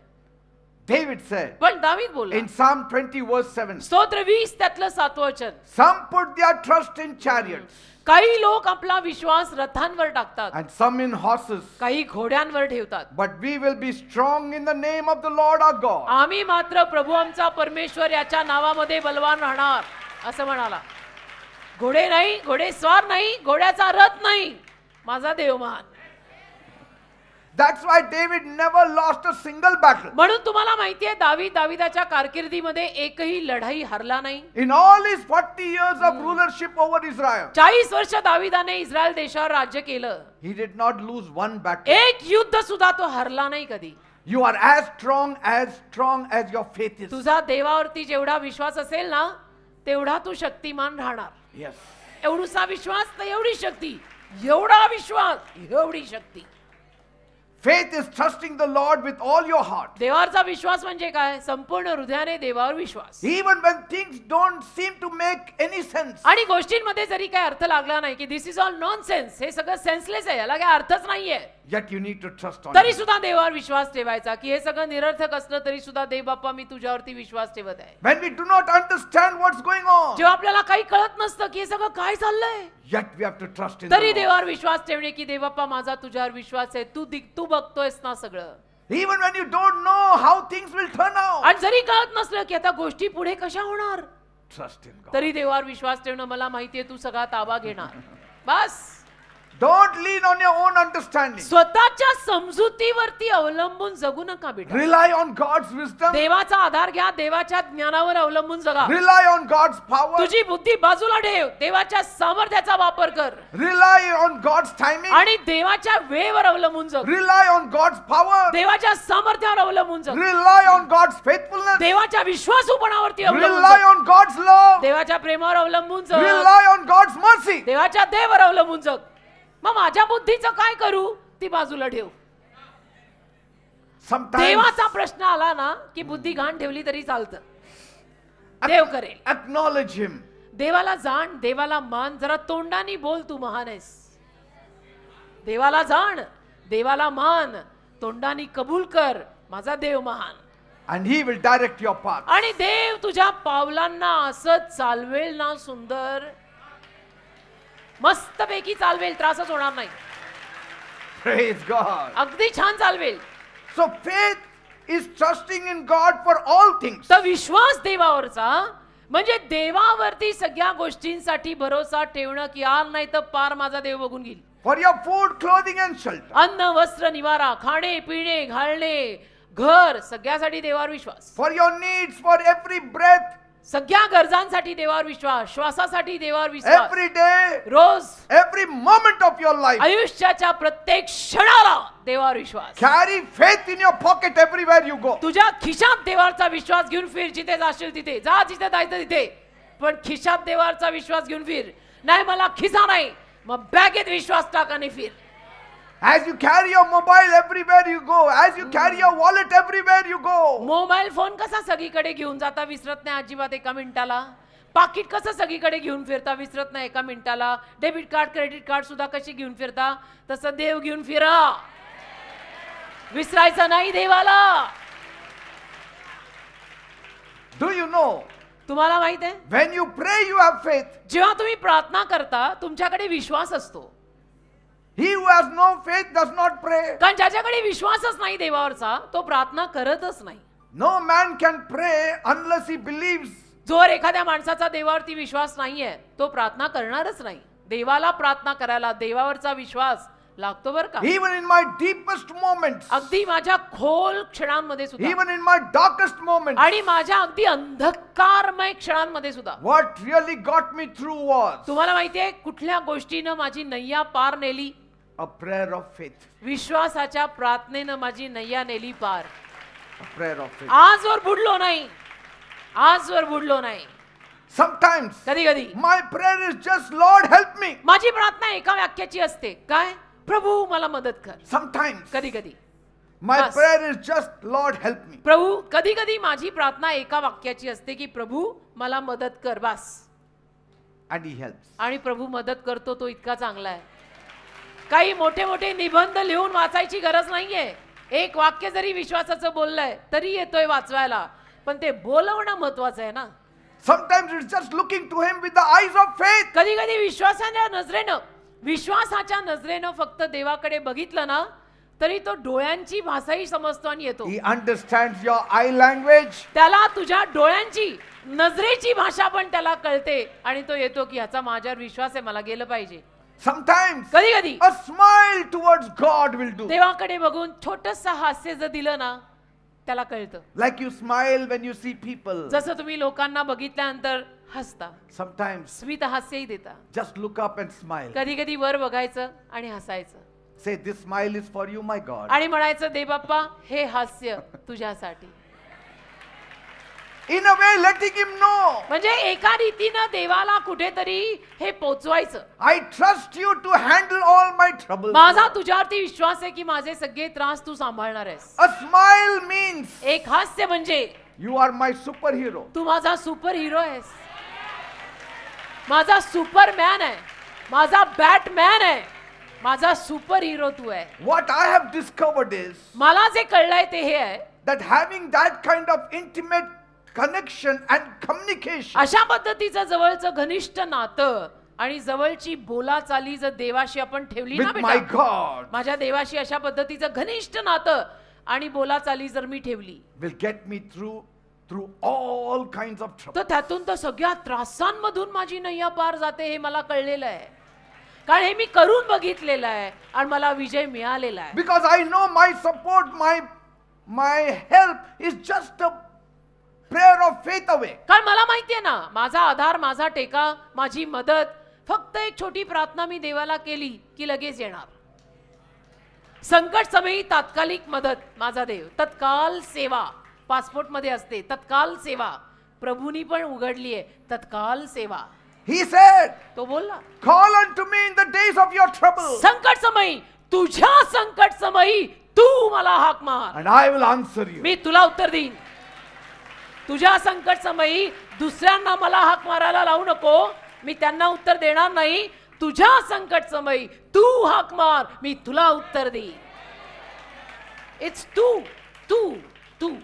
David said पण दावीद बोलला in Psalm 20 verse 7, स्तोत्र 20 त्यातलं 7वं वचन, some put their trust in chariots काही लोक आपला विश्वास रथांवर टाकतात, and some in horses, काही घोड्यांवर ठेवतात, but we will be strong in the name of the Lord our God. आम्ही मात्र प्रभू आमचा परमेश्वर याच्या नावामध्ये बलवान राहणार असं म्हणाला. घोडे नाही, घोडेस्वार नाही, घोड्याचा रथ नाही, माझा देव महान. That's why David never lost a single battle. म्हणून तुम्हाला माहितीये दाविदाच्या कारकिर्दीमध्ये एकही लढाई हरला नाही. In all his 40 years of rulership over Israel, 40 वर्ष दाविदाने इस्रायल देशावर राज्य केलं, he did not lose one battle. एक युद्ध सुद्धा तो हरला नाही कधी. You are as strong as your faith is. तुझा देवावरती जेवढा विश्वास असेल ना तेवढा तू शक्तिमान राहणार. Yes. एवढूसा विश्वास तर एवढी शक्ती, एवढा विश्वास एवढी शक्ती. Faith is trusting the Lord with all your heart. देवावरचा विश्वास म्हणजे काय? संपूर्ण हृदयाने देवावर विश्वास. Even when things don't seem to make any sense. आणि गोष्टींमध्ये जरी काय अर्थ लागला नाही की दिस इज ऑल नॉनसेन्स, हे सगळं सेन्सलेस आहे, याला काय अर्थच नाहीये, Yet you need to trust on तरी Him. सुद्धा देवावर विश्वास ठेवायचा की हे सगळं निरर्थक असलं तरी सुद्धा देव बाप्पा मी तुझ्यावरती विश्वास ठेवत आहे. When we do not understand what's going on, जेव्हा आपल्याला काही कळत नसतं की हे सगळं काय चाललंय, yet we have to trust in the तरी Lord. देवावर विश्वास ठेवणे की देव बाप्पा माझा तुझ्यावर विश्वास आहे, तू बघतोयस ना सगळं. Even when you don't know how things will turn out, आणि जरी कळत नसलं की आता गोष्टी पुढे कशा होणार, trust in God. तरी देवावर विश्वास ठेवणं, मला माहितीये तू सगळा ताबा घेणार. बस Don't lean on your own understanding. स्वतःच्या समजुतीवरती अवलंबून जगू नका बेटा. Rely on God's wisdom. देवाचा आधार घ्या, देवाच्या ज्ञानावर अवलंबून जगा. Rely on God's power. तुझी बुद्धी बाजूला ठेव, देवाच्या सामर्थ्याचा वापर कर Rely on God's timing. आणि देवाच्या वेळेवर अवलंबून जग. Rely on God's power. देवाच्या सामर्थ्यावर अवलंबून जग. Rely on God's faithfulness. देवाच्या विश्वासूपणावरती अवलंबून Rely जग. on God's love. देवाच्या प्रेमावर अवलंबून जग. Rely on God's mercy. देवाच्या देवावर अवलंबून जग. मग माझ्या बुद्धीचं काय करू ती बाजूला ठेव. Sometimes देवाचा प्रश्न आला ना की बुद्धी घाण ठेवली तरी चालतं, देव करेल. acknowledge Him. देवाला जाण, देवाला मान. जरा तोंडानी बोल तू महान आहेस. देवाला जाण, देवाला मान, तोंडानी कबूल कर माझा देव महान. And He will direct your path. आणि देव तुझ्या पावलांना असं चालवेल ना, सुंदर मस्तपैकी चालवेल, त्रासच होणार नाही. Praise God. अगदी छान चालवेल. So faith is trusting in God for all things. तर विश्वास देवावरचा म्हणजे देवावरती सगळ्या गोष्टींसाठी भरोसा ठेवणं की आल नाही तर पार माझा देव बघून घेईल. For your food, clothing and shelter. अन्न, वस्त्र, निवारा, खाणे पिणे, घालणे, घर, सगळ्यासाठी देवावर विश्वास. For your needs, for every breath, सगळ्या गरजांसाठी देवावर विश्वास, श्वासासाठी देवावर विश्वास, every day, rose every moment of your life. आयुष्याच्या प्रत्येक क्षणाला देवावर विश्वास. Carry faith in your pocket everywhere you go. तुझ्या खिशात देवाचा विश्वास घेऊन फिर. जिथे जाशील तिथे जा, जिथे जायचं तिथे, पण खिशात देवाचा विश्वास घेऊन फिर. नाही मला खिसा नाही, मग बॅगेत विश्वास टाक आणि फिर. As you carry your mobile everywhere you go, as you carry your wallet everywhere you go. Mobile phone कसा सगळीकडे घेऊन जाता विसरत नाही अजिबात एका मिनिटाला. पाकिट कसं सगळीकडे घेऊन फिरता विसरत नाही एका मिनिटाला. डेबिट कार्ड, क्रेडिट कार्ड सुद्धा कशी घेऊन फिरता, तसं देव घेऊन फिरा. विसरायचं नाही देवाला. Do you know? तुम्हाला माहित आहे, When you pray, you have faith. जेव्हा तुम्ही प्रार्थना करता तुमच्याकडे विश्वास असतो. He who has no faith does not pray. कारण ज्याच्याकडे विश्वासच नाही देवावरचा तो प्रार्थना करतच नाही. No man can pray unless he believes. जोर एखाद्या माणसाचा देवावरती विश्वास नाहीये तो प्रार्थना करणारच नाही. देवाला प्रार्थना करायला देवावरचा विश्वास लागतो बर का. Even in my deepest moments, अगदी माझ्या खोल क्षणांमध्ये सुद्धा, even in my darkest moments, आणि माझ्या अगदी अंधकारमय क्षणांमध्ये सुद्धा, what really got me through was तुम्हाला माहितीये कुठल्या गोष्टीनं माझी नैया पार नेली? a prayer of faith. विश्वासाच्या प्रार्थनेनं माझी नैया नेली पार. A prayer of faith. आजवर बुडलो नाही, आजवर बुडलो नाही. Sometimes कधी कधी my prayer is just, Lord, help me. माझी प्रार्थना एका वाक्याची असते, काय? प्रभू मला मदत कर. Sometimes कधी कधी my bus. prayer is just, Lord, help me. प्रभू, कधी कधी माझी प्रार्थना एका वाक्याची असते की प्रभू मला मदत कर, बस. And He helps. आणि प्रभू मदत करतो तो इतका चांगला आहे. काही मोठे मोठे निबंध लिहून वाचायची गरज नाहीये. एक वाक्य जरी विश्वासाचं बोललंय तरी येतोय वाचवायला, पण ते बोलवणं महत्वाचं आहे ना. Sometimes it's just looking to Him with the eyes of faith. कधी कधी विश्वासाच्या नजरेनं फक्त देवाकडे बघितलं ना तरी तो डोळ्यांची भाषाही समजतो आणि येतो. He understands your eye language. त्याला तुझ्या डोळ्यांची, नजरेची भाषा पण त्याला कळते आणि तो येतो की ह्याचा माझ्यावर विश्वास आहे, मला गेलं पाहिजे. Sometimes कधी कधी a smile towards God will do. देवाकडे बघून छोटस हास्य जर दिलं ना त्याला कळतं. Like you smile when you see people. जसं तुम्ही लोकांना बघितल्यानंतर हसता, Sometimes स्मित हास्यही देता. just look up and smile. कधी कधी वर बघायचं आणि हसायचं Say, this smile is for you, my God. आणि म्हणायचं, दे बाप्पा हे हास्य तुझ्यासाठी. In a way, letting Him know, म्हणजे एका रीतीनं देवाला कुठेतरी हे पोचवायचं. I trust you to handle all my troubles. माझा तुझ्यावरती विश्वास आहे की माझे सगळे त्रास तू सांभाळणार आहेस. A smile means एक हास्य म्हणजे you are my superhero. तू माझा सुपर हिरो आहेस, माझा सुपरमॅन आहे, माझा बॅटमॅन आहे, माझा सुपर हिरो तू आहे. What I have discovered is मला जे कळलंय ते हे आहे, that having that kind of intimate connection and communication अशा पद्धतीचं जवळचं घनिष्ठ नातं आणि जवळची बोलाचाली जर देवाशी आपण ठेवली ना with my बेटा, God माझ्या देवाशी अशा पद्धतीचं घनिष्ठ नातं आणि बोलाचाली जर मी ठेवली will get me through all kinds of trouble. तर त्यातून तर सगळ्या त्रासांमधून माझी नैया पार जाते हे मला कळलेलं आहे. कारण हे मी करून बघितलेलं आहे आणि मला विजय मिळालेला आहे. Because I know my support, my help is just a prayer of faith away. कारण मला माहितीये ना, माझा आधार, माझा टेका, माझी मदत फक्त एक छोटी प्रार्थना मी देवाला केली की लगेच येणार. संकट समयी तात्कालिक मदत, माझा देव. तत्काल सेवा पासपोर्ट मध्ये असते, तत्काल सेवा प्रभूनी पण उघडली आहे, तत्काल सेवा. He said, तो बोलला, call unto me in the days of your trouble, संकट समयी, तुझ्या संकट समयी तू मला हाक मार, and I will answer you. मी तुला उत्तर देईन. तुझ्या संकट समयी दुसऱ्यांना मला हाक मारायला लावू नको, मी त्यांना उत्तर देणार नाही. तुझ्या संकट समयी तू हाक मार, मी तुला उत्तर देईन. इट्स तू तू तू.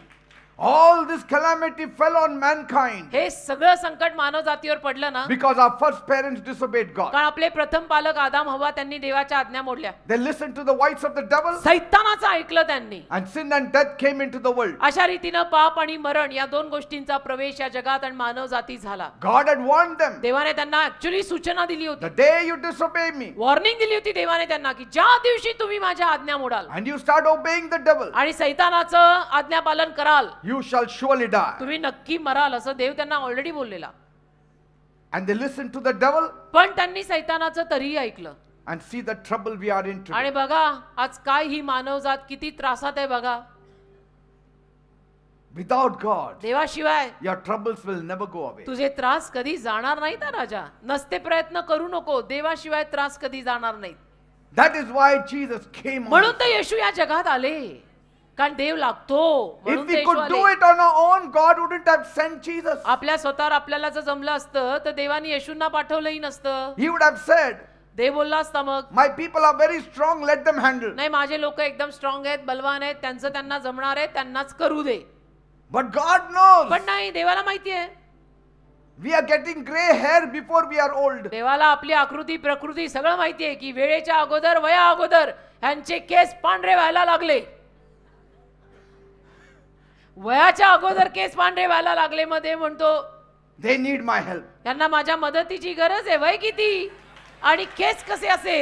All this calamity fell on mankind हे सगळं संकट मानव जातीवर पडलं ना, because our first parents disobeyed God. कारण आपले प्रथम पालक आदाम हवा त्यांनी देवाच्या आज्ञा मोडल्या. They listened to the voice of the devil, सैतानाचं ऐकलं त्यांनी. and sin and death came into the world. अशा रीतीनं पाप आणि मरण या दोन गोष्टींचा प्रवेश या जगात आणि मानव जाती झाला. God had warned them, देवाने त्यांना ऍक्च्युली सूचना दिली होती, the day you disobey me warning दिली होती देवाने त्यांना की ज्या दिवशी तुम्ही माझ्या आज्ञा modal and you start obeying the devil, आणि सैतानाचं आज्ञापालन कराल, you shall surely die. तुम्ही नक्की मराल, असं देव त्यांना already बोललेला. And they listened to the devil पण त्यांनी सैतानाचं तरीही ऐकलं. and see the trouble we are in today. आणि बघा आज काय ही मानवजात किती त्रासात आहे बघा. Without God, देवाशिवाय your troubles will never go away. तुझे त्रास कधी जाणार नाहीत ना राजा. नसते प्रयत्न करू नको, देवाशिवाय त्रास कधी जाणार नाहीत. That is why Jesus came on. म्हणून तर येशू या जगात आले, कारण देव लागतो. म्हणून If ते we येशू could do आले. it on our own, God wouldn't have sent Jesus. आपल्या स्वतःवर आपल्याला जर जमलं असतं तर देवाने येशूंना पाठवलंही नसतं. He would have said, देव बोलला असता मग, my people are very strong, let them handle. नाही माझे लोक एकदम स्ट्रॉंग आहेत, बलवान आहेत, त्यांचं त्यांना जमणार आहे, त्यांनाच करू दे. But God knows पण नाही, देवाला माहिती आहे. we are getting gray hair before we are old. देवाला आपली आकृती प्रकृती सगळं माहिती आहे की वेळेच्या अगोदर, वया अगोदर ह्यांचे केस पांढरे व्हायला लागले. वयाच्या अगोदर केस पांढरे व्हायला लागले, मध्ये म्हणतो They need my help. त्यांना माझ्या मदतीची गरज आहे. वय किती आणि केस कसे असे,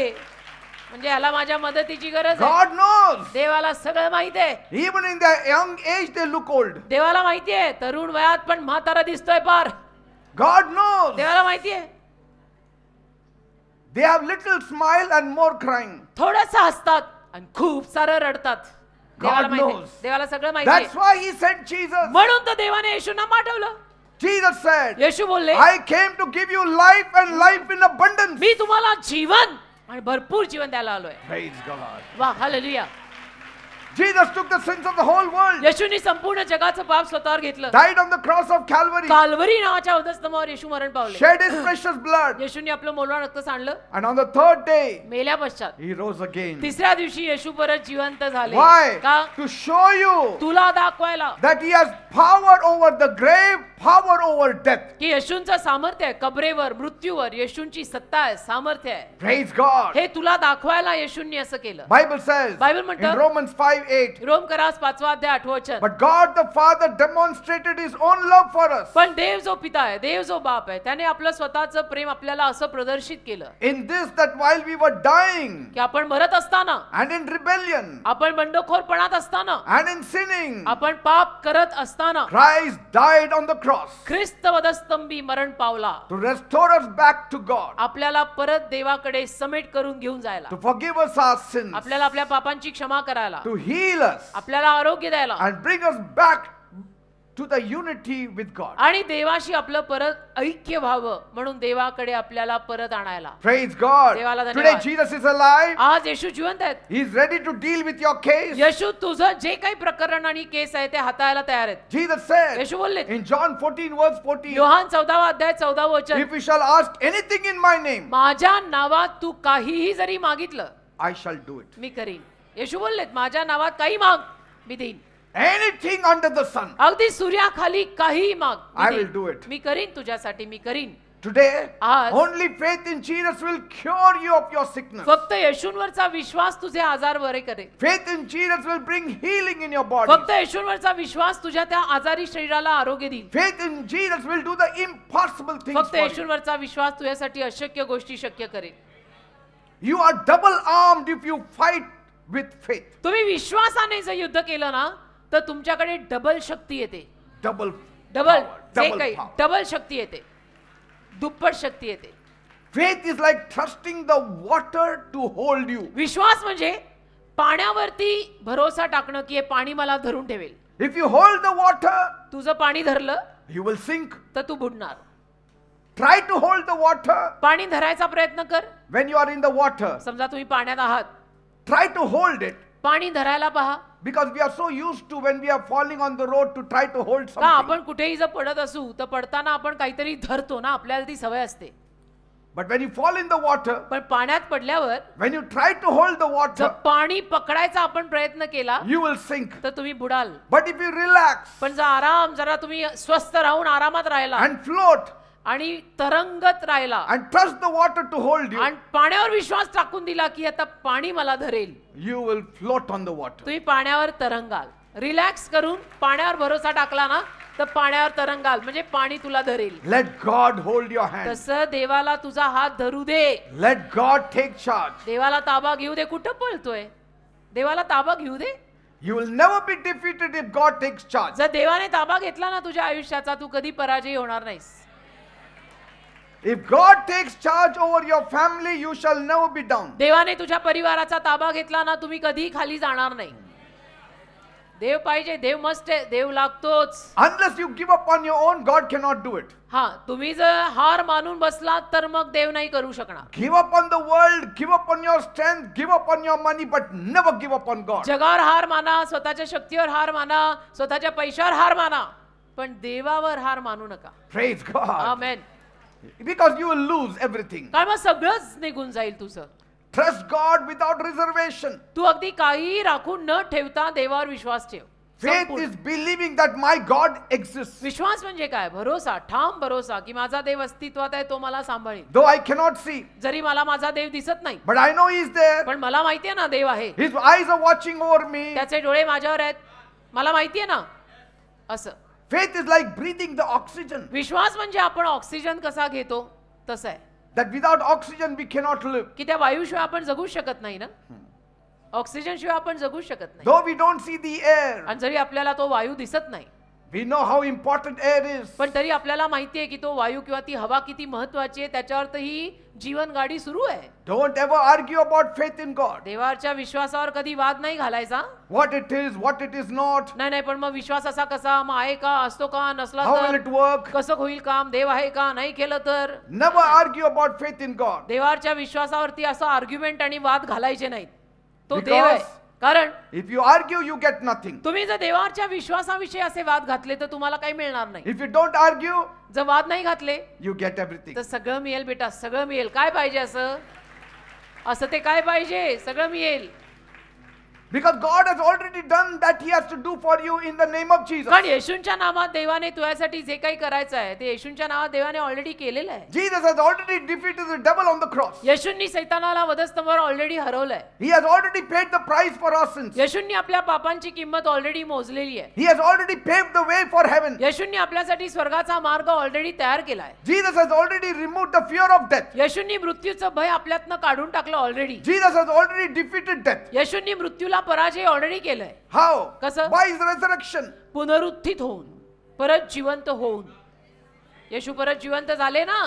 म्हणजे याला माझ्या मदतीची गरज आहे. God knows. देवाला सगळं माहित आहे. Even in their young age, they look old. देवाला माहिती आहे तरुण वयात पण म्हातारा दिसतोय पार. God knows. देवाला माहिती आहे. They have little smile and more crying. थोडस हसतात आणि खूप सारं रडतात. देवाला God माहिती knows. आहे. देवाला सगळं माहिती That's आहे. why He sent Jesus. म्हणून तर देवाने येशूंना पाठवलं. Jesus said, येशू बोलले, I came to give you life and life in abundance. मी तुम्हाला जीवन आणि भरपूर जीवन द्यायला आलोय. Praise God. वा, hallelujah. Jesus took the sins of the whole world. येशूने संपूर्ण जगाचं पाप स्वतःवर घेतलं. Died on the cross of Calvary. काल्वरी नावाच्या उदस्तंभावर येशू मरण पावले. Shed His precious blood. येशूने आपलं मोलवान रक्त सांडलं. And on the third day, मेल्या पश्चात He rose again. तिसऱ्या दिवशी येशू परत जिवंत झाले. Why? का? To show you तुला दाखवायला that He has power over the grave, power over death. की येशूंचं सामर्थ्य आहे कबरेवर, मृत्यूवर. येशूंची सत्ता आहे, सामर्थ्य आहे. Praise God. हे तुला दाखवायला येशूंनी असं केलं. Bible says Bible म्हणतं, in Romans 5:8, रोम करास 5 अध्याय 8 वचन. but God the Father demonstrated His own love for us. पण देव जो पिता आहे, देव जो बाप आहे, त्याने आपलं स्वतःचं प्रेम आपल्याला असं प्रदर्शित केलं In this, that while we were dying की आपण मरत असताना, and in rebellion आपण बंडखोरपणात असताना, and in sinning, आपण पाप करत असताना Christ died on the cross ख्रिस्त वधस्तंभी मरण पावला. to restore us back to God, आपल्याला परत देवाकडे समेट करून घेऊन जायला, to forgive us our sins, आपल्याला आपल्या पापांची क्षमा करायला, to heal us आपल्याला आरोग्य द्यायला and bring us back to the unity with God. आणि देवाशी आपलं परत ऐक्य व्हावं म्हणून देवाकडे आपल्याला परत आणायला. Praise God. देवाला Today धन्यवाद. Jesus is alive. आज येशू जिवंत आहेत. He is ready to deal with your case. येशू तुझं जे काही प्रकरण आणि केस आहे ते हाताळायला तयार आहेत. Jesus said येशू बोलले in John 14 verse 14, योहान 14 अध्याय 14 वचन, if you shall ask anything in my name, माझ्या नावात तू काहीही जरी मागितलं I shall do it. मी करीन. येशू बोललेत माझ्या नावात काही माग मी देईन. Anything under the sun, अगदी सूर्याखाली काही माग मी I देईन. will do it. मी करीन तुझ्यासाठी, मी करीन. Today, आज only faith in Jesus will cure you of your sickness. फक्त येशूंवरचा विश्वास तुझे आजार बरे करेल. Faith in Jesus will bring healing in your body. फक्त येशूंवरचा विश्वास तुझ्या त्या आजारी शरीराला आरोग्य देईल. Faith in Jesus will do the impossible things फक्त for you. येशूंवरचा विश्वास तुझ्यासाठी अशक्य गोष्टी शक्य करेल. You are double armed if you fight with faith. तुम्ही विश्वासाने जर युद्ध केलं ना तर तुमच्याकडे डबल शक्ती येते. Double डबल power, जे double काही power. डबल शक्ती येते, दुप्पट शक्ती येते. Faith is like trusting the water to hold you. विश्वास म्हणजे पाण्यावरती भरोसा टाकणं की हे पाणी मला धरून ठेवेल. If you hold the water, तुझं पाणी धरलं you will sink. तर तू बुडणार. Try to hold the water पाणी धरायचा प्रयत्न कर. when you are in the water. समजा तुम्ही पाण्यात आहात, Try to hold it पाणी धरायला पहा. because we are so used to when we are falling on the road to try to hold का something. आपण कुठेही जर पडत असू तर पडताना आपण काहीतरी धरतो ना, आपल्याला ती सवय असते. But when you fall in the water, पण पाण्यात पडल्यावर when you try to hold the जर water, पाणी पकडायचा आपण प्रयत्न केला you will sink. तर तुम्ही बुडाल. But if you relax पण जरा तुम्ही स्वस्थ राहून आरामात राहिला and float आणि तरंगत राहिला and trust the water to hold you, आणि पाण्यावर विश्वास टाकून दिला की आता पाणी मला धरेल, you will float on the water. तुम्ही पाण्यावर तरंगाल. रिलॅक्स करून पाण्यावर भरोसा टाकला ना तर पाण्यावर तरंगाल, म्हणजे पाणी तुला धरेल. Let God hold your hand. तसं देवाला तुझा हात धरू दे. Let God take charge. देवाला ताबा घेऊ दे. कुठं पळतोय? देवाला ताबा घेऊ दे. You will never be defeated if God takes charge. जर देवाने ताबा घेतला ना तुझ्या आयुष्याचा, तू कधी पराजय होणार नाहीस. If God takes charge over your family, you shall never be down. देवाने तुझ्या परिवाराचा ताबा घेतला ना, तुम्ही कधी खाली जाणार नाही. देव पाहिजे, देव मस्ट आहे, देव लागतोच. Unless you give up on your own, God cannot do it. हा, तुम्ही जर हार मानून बसलात तर मग देव नाही करू शकणार. Give up on the world, give up on your strength, give up on your money, but never give up on God. जगावर हार माना, स्वतःच्या शक्तीवर हार माना, स्वतःच्या पैशावर हार माना, पण देवावर हार मानू नका. Praise God. Amen. Because you will lose everything. कारण मग सगळंच निघून जाईल तुझं. Trust God without reservation. तू अगदी काही राखून न ठेवता देवावर विश्वास ठेव. Faith संपूर्ण. is believing that my God exists. विश्वास म्हणजे काय? भरोसा, ठाम भरोसा की माझा देव अस्तित्वात आहे, तो मला सांभाळेल. Though I cannot see, जरी मला माझा देव दिसत नाही, but I know He is there. पण मला माहितीये ना देव आहे. His eyes are watching over me. त्याचे डोळे माझ्यावर आहेत, मला माहितीये ना. असं Faith is like breathing the oxygen. विश्वास म्हणजे आपण ऑक्सिजन कसा घेतो तसं आहे, That without oxygen we cannot live. की त्या वायूशिवाय आपण जगू शकत नाही ना. ऑक्सिजन शिवाय आपण जगू शकत नाही. Though we don't see the air, आणि जरी आपल्याला तो वायू दिसत नाही, we know how important air is. पण तरी आपल्याला माहितीये की तो वायू किंवा ती हवा किती महत्वाची आहे. त्याच्यावर तर ही जीवन गाडी सुरू आहे. Don't ever argue about faith in God. देवाच्या विश्वासावर कधी वाद नाही घालायचा. What it is not. नाही नाही, पण मग विश्वास असा कसा, मग आहे का, असतो का, नसला How will तर it work? कसं होईल काम, देव आहे का, नाही केलं तर. Never argue about faith in God. देवाच्या विश्वासावरती असं आर्ग्युमेंट आणि वाद घालायचे नाहीत. तो Because देव आहे. कारण if you argue, you get nothing. तुम्ही जर देवाच्या विश्वासाविषयी असे वाद घातले तर तुम्हाला काही मिळणार नाही. If you don't argue, जर वाद नाही घातले you get everything. तर सगळं मिळेल बेटा, सगळं मिळेल. काय पाहिजे असं, असं ते काय पाहिजे, सगळं मिळेल. Because God has already done that He has to do for you in the name of Jesus. कारण येशूंच्या नामात देवाने तुझ्यासाठी जे काही करायचं आहे ते येशूंच्या नावात देवाने ऑलरेडी केलेलं आहे. Jesus has already defeated the devil on the cross. येशूंनी सैतानाला वधस्तंभावर ऑलरेडी हरवलंय. He has already paid the price for our sins. येशूंनी आपल्या पापांची किंमत ऑलरेडी मोजलेली आहे. He has already paved the way for heaven. येशूंनी आपल्यासाठी स्वर्गाचा मार्ग ऑलरेडी तयार केलाय. Jesus has already removed the fear of death. येशूंनी मृत्यूचं भय आपल्यातनं काढून टाकलं already. Jesus has already defeated death. येशूंनी मृत्यूला पराजय ऑलरेडी केलाय. How? कसं? By His resurrection. पुनरुत्थित होऊन, परत जिवंत होऊन. येशू परत जिवंत झाले ना,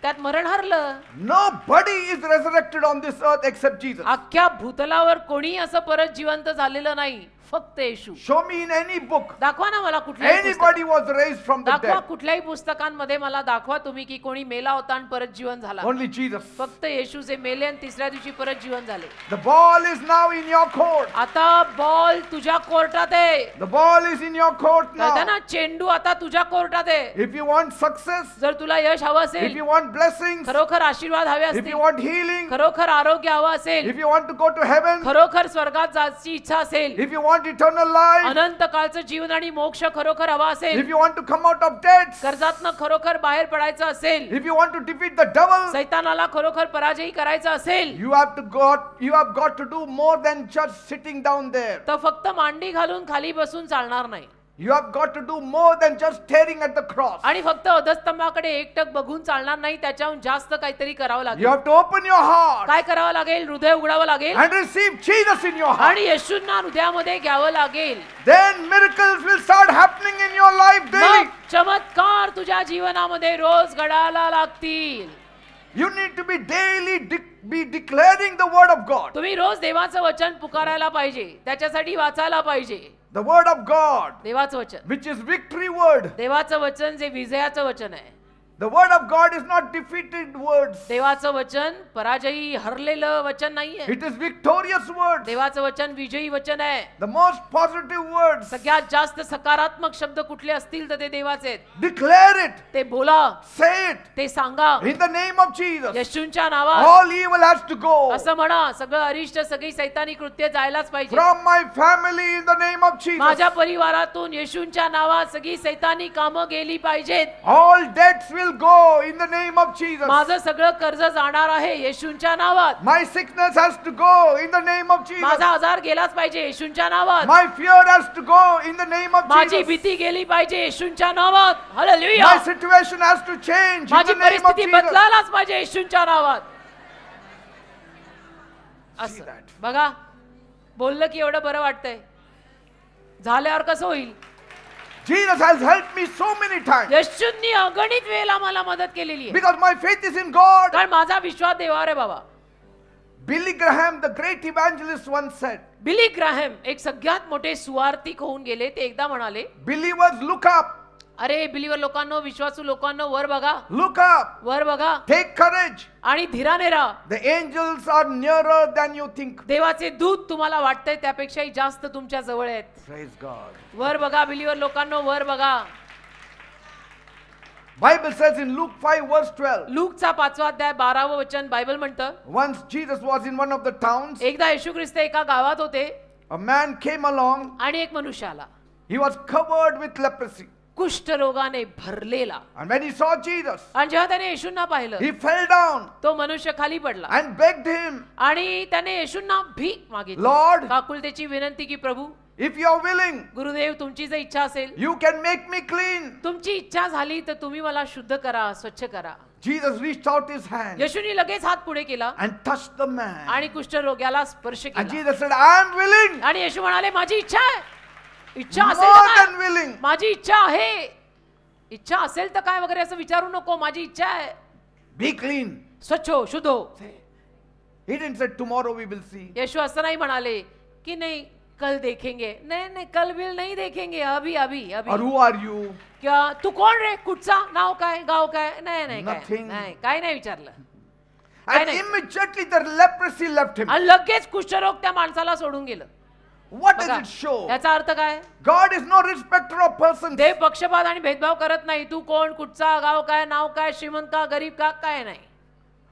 त्यात मरण हरलं. Nobody is resurrected on this earth except Jesus. अख्ख्या भूतलावर कोणी असं परत जिवंत झालेलं नाही, फक्त येशू. Show me in any book. दाखवा ना मला कुठल्याही पुस्तकात. Anybody was raised from the दाखवा dead. कुठल्याही पुस्तकांमध्ये मला दाखवा तुम्ही की कोणी मेला होता आणि परत जीवन झाला. Only Jesus. फक्त येशू जे मेले आणि तिसऱ्या दिवशी परत जीवन झाले. The ball is now in your court. आता बॉल तुझ्या कोर्टात आहे. The ball is in your court कळतं now. ना, चेंडू आता तुझ्या कोर्टात आहे. If you want success, जर तुला यश हवं if असेल, you want blessings, खरोखर आशीर्वाद हवे if असतील, you want healing, खरोखर आरोग्य हवं असेल, if you want to go to heaven, खरोखर स्वर्गात जायची इच्छा असेल, if you want eternal life, अनंत काळचं जीवन आणि मोक्ष खरोखर हवा असेल, if you want to come out of debts, कर्जातनं खरोखर बाहेर पडायचं असेल, if you want to defeat the devil, सैतानाला खरोखर पराजयी करायचं असेल, you have got to do more than just sitting down there. तर फक्त मांडी घालून खाली बसून चालणार नाही. You have got to do more than just staring at the cross. आणि फक्त अधस्तंभाकडे एकटक बघून चालणार नाही, त्याच्याहून जास्त काहीतरी करावं You लागेल. have to open your heart काय करावं लागेल? हृदय उघडावं लागेल and receive Jesus in your heart. आणि येशूंना हृदयामध्ये घ्यावं लागेल. Then miracles will start happening in your life daily. मग चमत्कार तुझ्या जीवनामध्ये रोज घडायला लागतील. You need to be daily be declaring the word of God. तुम्ही रोज देवाचं वचन पुकारायला पाहिजे, त्याच्यासाठी वाचायला पाहिजे. The word of God, देवाचं वचन, which is victory word. देवाचं वचन जे विजयाचं वचन आहे. The word of God is not defeated words. देवाचं वचन पराजयी हरलेलं वचन नाहीये. It is victorious words. देवाचं वचन विजयी वचन आहे. The most positive words. सगळ्यात जास्त सकारात्मक शब्द कुठले असतील तर ते देवाचे आहेत. Declare it. ते बोला, Say it. ते सांगा. In the name of Jesus. येशूंच्या नावात All evil has to go. असं म्हणा. सगळं अरिष्ट, सगळी सैतानी कृत्य जायलाच पाहिजे. From my family in the name of Jesus. माझ्या परिवारातून येशूंच्या नावात सगळी सैतानी कामं गेली पाहिजेत. All debts will go in the name of Jesus. माझं सगळं कर्ज जाणार आहे येशूंच्या नावात. My sickness has to go in the name of Jesus. माझा आजार गेलाच पाहिजे येशूंच्या नावात. My fear has to go in the name of माझी Jesus. भीती गेली पाहिजे येशूंच्या नावात. Hallelujah. My situation has to change in माझी the name of परिस्थिती Jesus. बदलायलाच पाहिजे येशूंच्या नावात. See असं that. बघा, बोललं की एवढं बरं वाटतंय, झाल्यावर कसं होईल? Jesus has helped me so many times येशूंनी अगणित वेळेला मला मदत केलेली आहे, because my faith is in God. कारण माझा विश्वास देवावर आहे बाबा. Billy Graham, the great evangelist, once said, Billy Graham एक सगळ्यात मोठे सुवार्तिक होऊन गेले. ते एकदा म्हणाले, believers, look up, अरे बिलीवर लोकांनो, विश्वासू लोकांनो, वर बघा, look up, वर बघा take courage. आणि धीराने राहा. The angels are nearer than you think. देवाचे दूत तुम्हाला वाटतंय त्यापेक्षाही जास्त तुमच्या जवळ आहेत. Praise God. वर बघा बिलीवर लोकांनो, वर बघा. Bible says in Luke 5 verse 12, लूकचा 5वा अध्याय 12वं वचन बायबल म्हणतं, once Jesus was in one of the towns, एकदा येशू ख्रिस्त एका गावात होते a man came along. आणि एक मनुष्य आला, He was covered with leprosy. कुष्ठरोगाने भरलेला. And when he saw Jesus, आणि जेव्हा त्याने येशूंना पाहिलं, he fell down तो मनुष्य खाली पडला and begged him, आणि त्याने येशूंना भीक मागितली. Lord, काकुलतेची विनंती की प्रभू, if you are willing, Gurudev, तुमची जर इच्छा असेल, you can make me clean. तुमची इच्छा झाली तर तुम्ही मला शुद्ध करा, स्वच्छ करा. Jesus reached out his hand येशूनी लगेच हात पुढे केला and touched the man. आणि कुष्ठरोग्याला स्पर्श And केला. Jesus said, I am willing, आणि येशू म्हणाले, माझी इच्छा आहे. इच्छा असेल more तर काय? than willing. माझी इच्छा आहे. इच्छा असेल तर काय वगैरे असं विचारू नको. माझी इच्छा आहे, Be clean. स्वच्छ हो, शुद्ध हो. He didn't say tomorrow we will see. येशू असं नाही म्हणाले की नाही कल देखेंगे, नाही नाही कल बिल नहीं देखेंगे, अभी अभी Or अभी. who are you? क्या तू कोण रे, कुठचा, नाव काय, गाव काय, नाही नाही काय Nothing. नाही, काय नाही विचारलं. काय And नाही. immediately the leprosy left him. आणि लगेच कुष्ठरोग त्या माणसाला सोडून गेलं. What बघा, does it show? याचा अर्थ काय? God is no respecter of persons. देव पक्षपात आणि भेदभाव करत नाही. तू कोण, कुठचा, गाव काय, नाव काय, श्रीमंत का, गरीब का, काय नाही.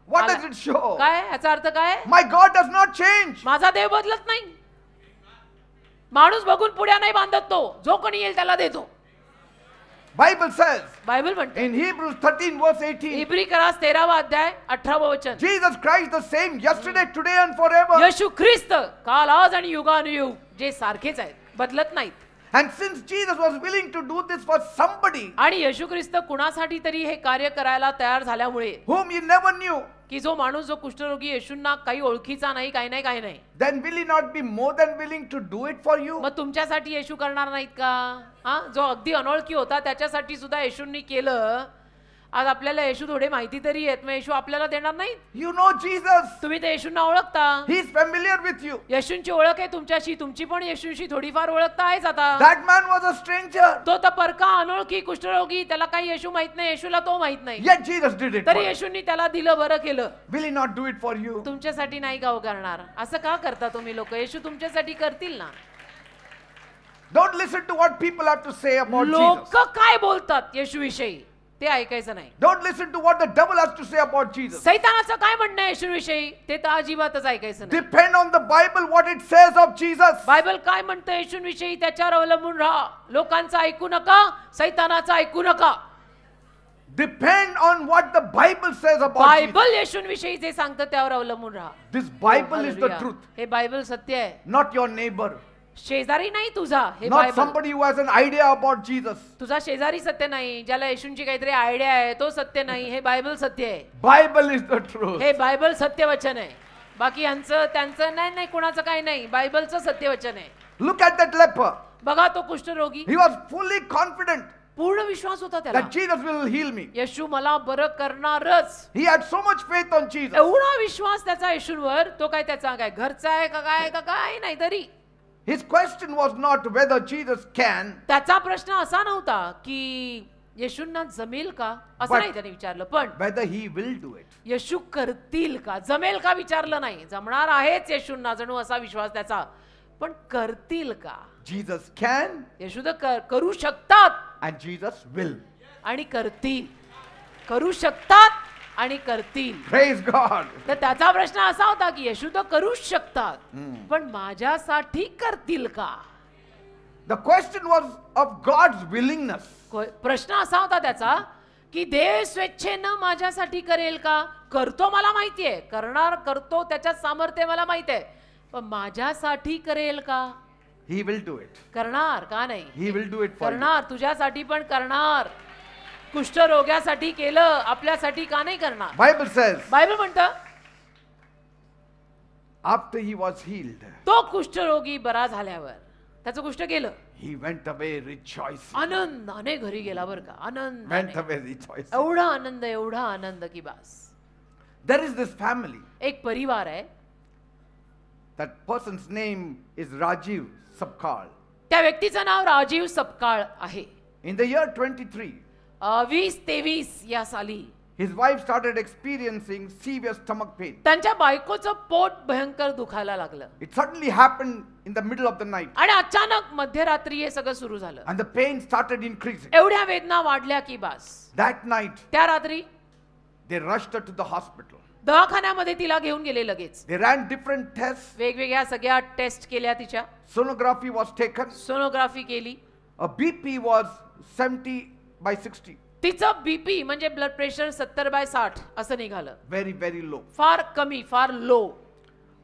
What does it show? काय याचा अर्थ काय? My God does not change. माझा देव बदलत नाही. माणूस बघून पुढ्या नाही बांधत तो, जो कोणी येईल त्याला देतो. Bible says बायबल म्हणते in Hebrews 13 verse 18, इब्री करास 13वा अध्याय 18वा वचन, Jesus Christ the same yesterday, today and forever. येशू ख्रिस्त काल, आज आणि युगानुयुग जे सारखेच आहेत, बदलत नाहीत. And since Jesus was willing to do this for somebody आणि येशू ख्रिस्त कुणासाठी तरी हे कार्य करायला तयार झाल्यामुळे, whom he never knew, की जो माणूस जो कुष्ठरोगी येशूंना काही ओळखीचा नाही, काही नाही, काही नाही, then will he not be more than willing to do it for you? मग तुमच्यासाठी येशू करणार नाहीत का? हा, जो अगदी अनोळखी होता त्याच्यासाठी सुद्धा येशूंनी केलं. आज आपल्याला येशू थोडे माहिती तरी आहेत, मग येशू आपल्याला देणार नाहीत? You know Jesus. तुम्ही ते येशूंना ओळखता. He is familiar with you. येशूंची ओळख आहे तुमच्याशी, तुमची पण येशूंशी थोडीफार ओळखता आहेच आता. That man was a stranger. तो तर परका, अनोळखी, कुष्ठरोगी, त्याला काही येशू माहित नाही, येशूला तो माहित नाही, Yet Jesus did it for तरी him. येशूंनी त्याला दिलं, बरं केलं. Will he not do it for you? तुमच्यासाठी नाही का हो करणार? असं का करता तुम्ही लोक? येशू तुमच्यासाठी करतील ना. Don't listen to what people have to say about लोक Jesus. काय बोलतात येशू विषयी ते ऐकायचं नाही. Don't listen to what the devil has to say about Jesus. सैतानाचं काय म्हणणं आहे येशू विषयी ते तर अजिबातच ऐकायचं नाही. Depend on the Bible what it says of Jesus. Bible काय म्हणतं येशू विषयी त्याच्यावर अवलंबून राहा. लोकांचं ऐकू नका, सैतानाचं ऐकू नका. Depend on what the Bible says about Jesus. Bible Yeshu विषयी जे सांगतं त्यावर अवलंबून राहा. This Bible is the hallelujah. truth, हे बायबल सत्य आहे, not your neighbor. शेजारी नाही तुझा, हे Not Bible. somebody who has an idea about Jesus. तुझा शेजारी सत्य नाही, ज्याला येशूंची काहीतरी आयडिया आहे तो सत्य नाही, हे बायबल सत्य आहे. Bible is the truth. हे बायबल सत्यवचन आहे. बाकी यांचं त्यांचं नाही, नाही कोणाचं काही नाही, बायबलचं सत्यवचन आहे. Look at that leper. बघा तो कुष्ठरोगी He was fully confident पूर्ण विश्वास होता त्याला, that Jesus will heal me. येशू मला बरं करणारच. He had so much faith on Jesus. एवढा विश्वास त्याचा येशूंवर, तो काय त्याचा काय घरचा आहे का काय नाही तरी. His question was not whether Jesus can, त्याचा प्रश्न असा नव्हता की येशूंना जमेल का असं But- नाही त्याने विचारलं, पण whether he will do it. येशू करतील का, जमेल का विचारलं नाही. जमणार आहेच येशूंना, जणू असा विश्वास त्याचा, पण करतील का. Jesus can येशू तर करू शकतात and Jesus will. आणि करतील, करू शकतात आणि करतील. Praise God. तर त्याचा प्रश्न असा होता की येशू तर करूच शकतात, पण माझ्यासाठी करतील का. The question was of God's willingness. प्रश्न असा होता त्याचा की देव स्वेच्छेनं माझ्यासाठी करेल का. करतो मला माहितीये, करणार करतो, त्याच्यात सामर्थ्य मला माहित आहे, पण माझ्यासाठी करेल का. He will do it. करणार का नाही, He will do it for you. करणार, तुझ्यासाठी पण करणार. कुष्ठरोग्यासाठी केलं, आपल्यासाठी का नाही करणार. Bible says, बायबल म्हणतं after he was healed, तो कुष्ठरोगी बरा झाल्यावर, त्याचं कुष्ठ गेलं, he went away rejoicing. आनंदाने घरी गेला बरं का, आनंद, Went away rejoicing. एवढा आनंद की बास. There is this family. एक परिवार आहे, That person's name is Rajiv Sabkal. त्या व्यक्तीचं नाव राजीव सपकाळ आहे. In the year 23, 2023 या साली his wife started experiencing severe stomach pain. त्यांच्या बायकोचं पोट भयंकर दुखायला लागलं It suddenly happened in the middle of the night, आणि अचानक मध्यरात्री हे सगळं सुरू झालं. and the pain started increasing. एवढ्या वेदना वाढल्या की बास. That night, त्या रात्री they rushed her to the hospital. दवाखान्यामध्ये तिला घेऊन गेले लगेच. They ran different tests. वेगवेगळ्या सगळ्या टेस्ट केल्या, तिच्या Sonography was taken. सोनोग्राफी केली. A BP was 70/60. तिचं बीपी म्हणजे ब्लड प्रेशर 70/60 असं निघालं. Very, very low. फार कमी, फार low.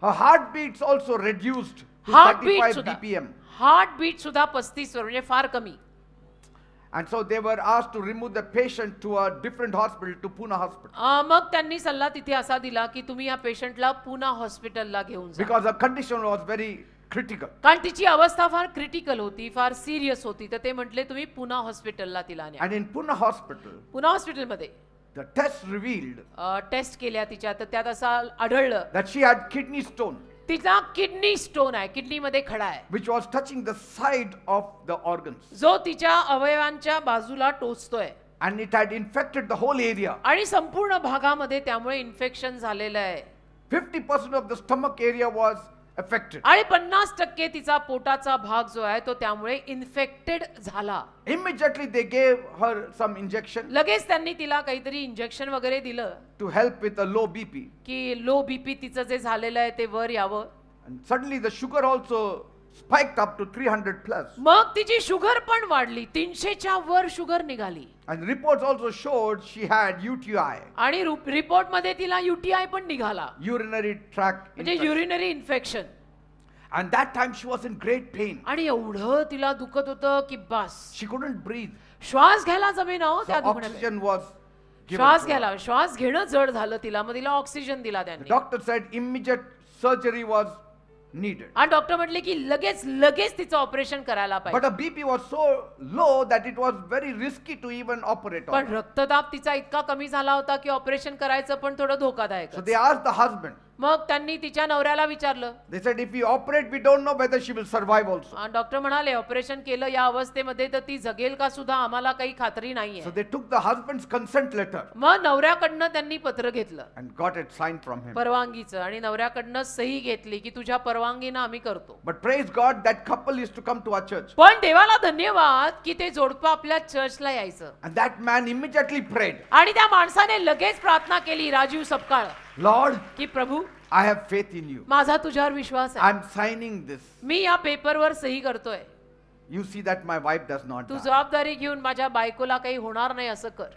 Her heartbeats also reduced to heartbeat 35 सुद्धा, BPM. हार्टबीट सुद्धा 35 वर, म्हणजे फार कमी. And so they were asked to remove the patient to a different hospital, to Pune hospital. मग त्यांनी सल्ला तिथे असा दिला की तुम्ही या पेशंटला पुन्हा हॉस्पिटलला घेऊन जा, Because her condition was very critical. कारण तिची अवस्था फार क्रिटिकल होती, फार सिरियस होती. तर ते म्हटले तुम्ही पुन्हा हॉस्पिटलला तिला न्या. And in Pune hospital, पुन्हा हॉस्पिटलमध्ये the test revealed टेस्ट केल्या तिच्या, तर त्यात असं आढळलं that she had kidney stone, तिचा किडनी स्टोन आहे, किडनीमध्ये खडा आहे, which was touching the side of the organs. जो तिच्या अवयवांच्या बाजूला टोचतोय And it had infected the whole area. आणि संपूर्ण भागामध्ये त्यामुळे इन्फेक्शन झालेलं आहे. 50% of the stomach area was affected. आणि 50% तिचा पोटाचा भाग जो आहे तो त्यामुळे इन्फेक्टेड झाला. Immediately they gave her some injection लगेच त्यांनी तिला काहीतरी इंजेक्शन वगैरे दिलं to help with the low BP. की लो बीपी तिचं जे झालेलं आहे ते वर यावं. And suddenly the sugar also spiked up to 300 plus. मग तिची शुगर पण वाढली, 300च्या वर शुगर निघाली. And reports also showed she had UTI, आणि रिपोर्ट मध्ये तिला युटीआय पण निघाला, urinary tract म्हणजे infection. Urinary infection. And that time she was in great pain. आणि एवढं तिला दुखत होतं की बस She couldn't breathe. श्वास घ्यायला जमेना हो So त्या दुखण्यात. oxygen was given श्वास to her. घ्यायला, श्वास घेणं जड झालं तिला, मग तिला ऑक्सिजन दिला The त्यांनी. doctor said immediate surgery was needed. आणि डॉक्टर म्हटले की लगेच तिचं ऑपरेशन करायला But पाहिजे. her BP was so low that it was very risky to even operate on पण her. रक्तदाब तिचा इतका कमी झाला होता की ऑपरेशन करायचं पण थोडं धोकादायक. So they asked the husband. मग त्यांनी तिच्या नवऱ्याला विचारलं. They said if we operate, we don't know whether she will survive also. आणि डॉक्टर म्हणाले ऑपरेशन केलं या अवस्थेमध्ये तर ती जगेल का सुद्धा आम्हाला काही खात्री So नाहीये. they took the husband's consent letter मग नवऱ्याकडनं त्यांनी पत्र घेतलं and got it signed from him. परवानगीचं, आणि नवऱ्याकडनं सही घेतली की तुझ्या परवानगीनं आम्ही करतो. But praise God, that couple is to come to our church. पण देवाला धन्यवाद की ते जोडपं आपल्या चर्चला यायचं. And that man immediately prayed, आणि त्या माणसाने लगेच प्रार्थना केली, राजीव सपकाळ, Lord, की प्रभू I have faith in you. माझा तुझ्यावर विश्वास आहे, I'm signing this. मी या पेपरवर सही करतोय. You see that my wife does not Tu die. जबाबदारी घेऊन माझ्या बायकोला काही होणार नाही असं कर.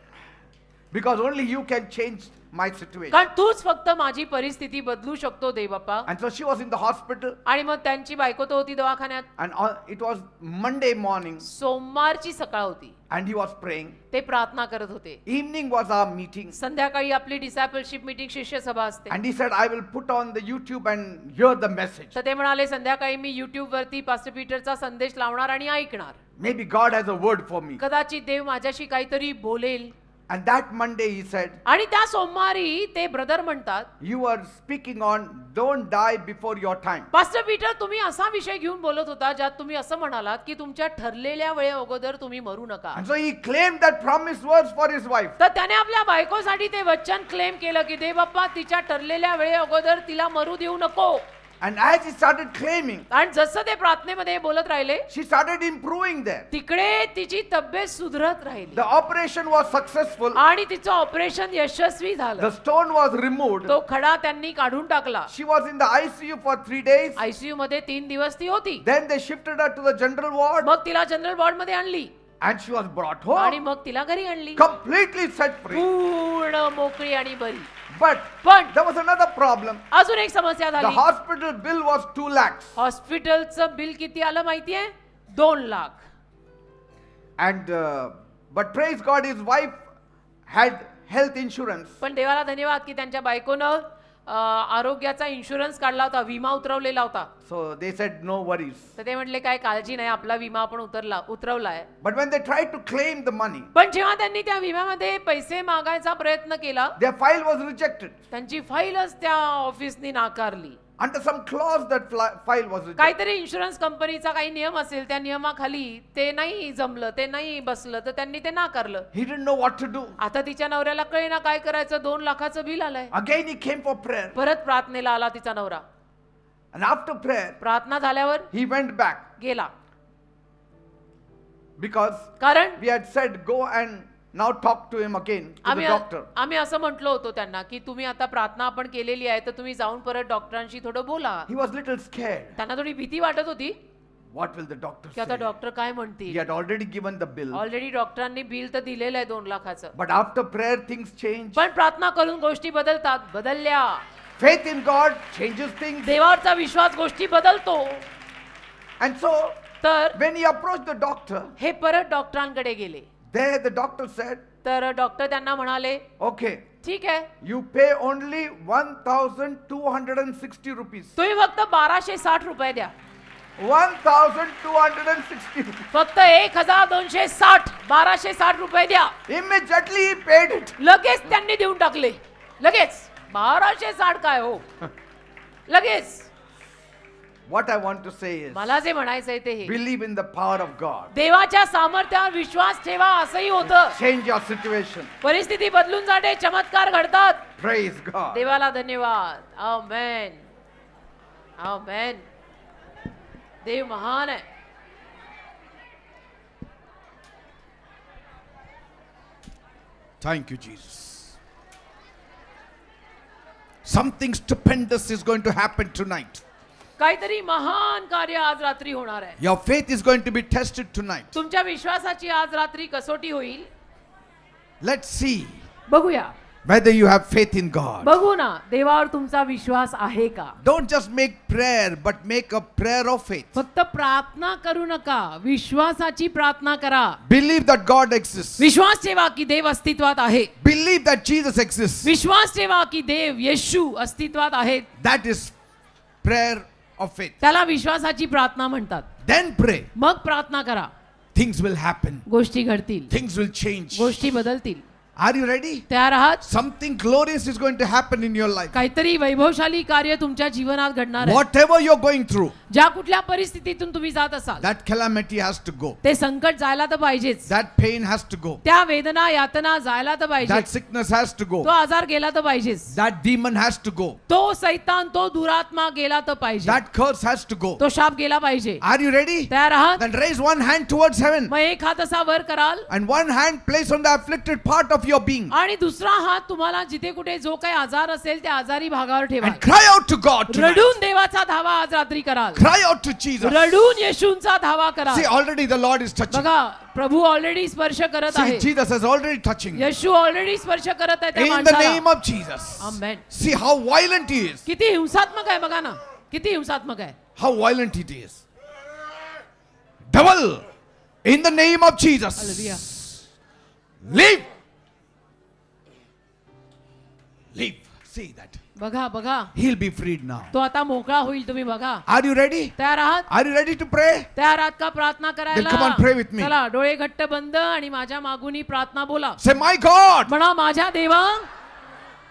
Because only you can change my situation. कारण तूच फक्त माझी परिस्थिती बदलू शकतो देव बाप्पा. And so she was in the hospital, आणि मग त्यांची बायको तर होती दवाखान्यात. and it was Monday morning, सोमवारची सकाळ होती. and he was praying. ते प्रार्थना करत होते. Evening was our meeting, संध्याकाळी आपली डिसायपलशिप मीटिंग शिष्य सभा असते. and he said, I will put on the YouTube and hear the message. तर ते म्हणाले संध्याकाळी मी YouTube वरती पास्टर पीटरचा संदेश लावणार आणि ऐकणार. Maybe God has a word for me. कदाचित देव माझ्याशी काहीतरी बोलेल. And that Monday he said, आणि त्या सोमवारी ते ब्रदर म्हणतात, you are speaking on don't die before your time. Pastor Peter तुम्ही असा विषय घेऊन बोलत होता ज्यात तुम्ही असं म्हणालात की तुमच्या ठरलेल्या वेळे अगोदर तुम्ही मरू नका. And so he claimed that promised words for his wife. तर त्याने आपल्या बायकोसाठी ते वचन क्लेम केलं की देव बाप्पा तिच्या ठरलेल्या वेळे अगोदर तिला मरू देऊ नको. And as he started claiming, आणि जसं ते प्रार्थनेमध्ये बोलत राहिले she started improving there. तिकडे तिची तब्येत सुधरत राहिली The operation was successful. आणि तिचं ऑपरेशन यशस्वी The झालं. stone was removed. तो खडा त्यांनी काढून टाकला. She was in the ICU for 3 days. ICU मध्ये 3 दिवस ती होती. Then they shifted her to the general ward, मग तिला जनरल वॉर्ड मध्ये आणली and she was brought आणि home मग तिला घरी आणली completely set free. पूर्ण मोकळी आणि बरी. But पण there was another problem. अजून एक समस्या The झाली. hospital bill was 2 lakhs. हॉस्पिटलचं बिल किती आलं माहितीये? 2 lakh. And but praise God, his wife had health insurance. पण देवाला धन्यवाद की त्यांच्या बायकोनं आरोग्याचा इन्शुरन्स काढला होता, विमा उतरवलेला होता. So they said no worries. तर ते म्हटले काय काळजी नाही, आपला विमा आपण उतरवलाय. But when they tried to claim the money, पण जेव्हा त्यांनी त्या विम्यामध्ये पैसे मागायचा प्रयत्न केला their file was rejected. त्यांची फाईलच त्या ऑफिसनी नाकारली. Under some clause that file was rejected. काहीतरी इन्शुरन्स कंपनीचा काही नियम असेल, त्या नियमाखाली ते नाही जमलं, ते नाही बसलं, तर त्यांनी ते नाकारलं. He didn't know what to do. आता तिच्या नवऱ्याला कळेना काय करायचं. 2 लाखाचं बिल आलंय. Again he came for prayer. परत प्रार्थनेला आला तिचा नवरा. And after prayer, प्रार्थना झाल्यावर he went back गेला. because कारण we had said go and now talk to him again, to the doctor. आम्ही असं म्हटलो होतो त्यांना की तुम्ही आता प्रार्थना आपण केलेली आहे तर तुम्ही जाऊन परत डॉक्टरांशी थोडं बोला. He was little scared. त्यांना थोडी भीती वाटत होती What will the doctor की आता say? डॉक्टर काय He म्हणतील. had already given the bill. Already डॉक्टरांनी बिल तर दिलेलं आहे 2 लाखाचं. But after prayer, things change. पण प्रार्थना करून गोष्टी बदलल्या. Faith in God changes things. देवावरचा विश्वास गोष्टी बदलतो. And so, तर when he approached the doctor, हे परत डॉक्टरांकडे गेले. there the doctor said, तर डॉक्टर त्यांना म्हणाले okay, ठीक आहे you pay only 1,260 rupees. तुम्ही फक्त 1260 रुपये द्या. 1,260 rupees. फक्त 1260 1260 रुपये द्या. Immediately he paid it. लगेच त्यांनी देऊन टाकले. लगेच 1260 काय हो. लगेच. What I want to say is, मला जे म्हणायचंय ते हे believe in the power of God. देवाच्या सामर्थ्यावर विश्वास ठेवा असंही होतं. Change your situation. परिस्थिती बदलून जाते, चमत्कार घडतात. Praise God. देवाला धन्यवाद. आमेन आमेन. देव महान आहे. Thank you, Jesus. Something stupendous is going to happen tonight. काहीतरी महान कार्य आज रात्री होणार आहे. Your faith is going to be tested tonight. तुमच्या विश्वासाची आज रात्री कसोटी होईल. Let's see बघूया. whether you have faith in God. बघू ना देवावर तुमचा विश्वास आहे का. Don't just make prayer, but make a prayer of faith. फक्त प्रार्थना करू नका, विश्वासाची प्रार्थना करा. Believe that God exists. विश्वास ठेवा की देव अस्तित्वात आहे. Believe that Jesus exists. विश्वास ठेवा की देव येशू अस्तित्वात आहेत. That is prayer of faith. त्याला विश्वासाची प्रार्थना म्हणतात. Then pray. मग प्रार्थना करा. Things will happen. गोष्टी घडतील. Things will change. गोष्टी बदलतील. Are you ready? तयार आहात. Something glorious is going to happen in your life. काहीतरी वैभवशाली कार्य तुमच्या जीवनात घडणार आहे. Whatever you're going through, ज्या कुठल्या परिस्थितीतून तुम्ही जात असाल that calamity has to go. ते संकट जायला तर पाहिजेच. That pain has to go. त्या वेदना यातना जायला तर That पाहिजे. sickness has to go. तो आजार गेला तर पाहिजेच. That demon has to go. तो सैतान तो दुरात्मा गेला तर पाहिजे. That curse has to go. तो शाप गेला पाहिजे. Are you ready? तयार आहात. Then raise one hand towards heaven मग एक हात असा वर कराल and one hand place on the afflicted part of your being. आणि दुसरा हात तुम्हाला जिथे कुठे जो काही आजार असेल त्या आजारी भागावर ठेवा. And cry out to God tonight. रडून देवाचा धावा आज रात्री कराल. Cry out to Jesus. रडून येशूंचा धावा कराल. See, already the Lord is touching. बघा प्रभू ऑलरेडी स्पर्श करत See, आहे. Jesus is already touching. Yeshu already स्पर्श करत आहे त्या In the name माणसाला. of Jesus. Amen. See how violent he is. किती हिंसात्मक आहे बघा ना, किती हिंसात्मक आहे. How violent it is. Devil, in the name of Jesus. Hallelujah. Leave. Leave. See that. बघा बघा He'll be freed now. तो आता मोकळा होईल. तुम्ही बघा. Are you ready? तयार आहात? Are you ready to pray? तयार आहात का प्रार्थना करायला? come on, pray with me. चला डोळे घट्ट बंद आणि माझ्या मागून प्रार्थना बोला. Say, my God, म्हणा माझ्या देवा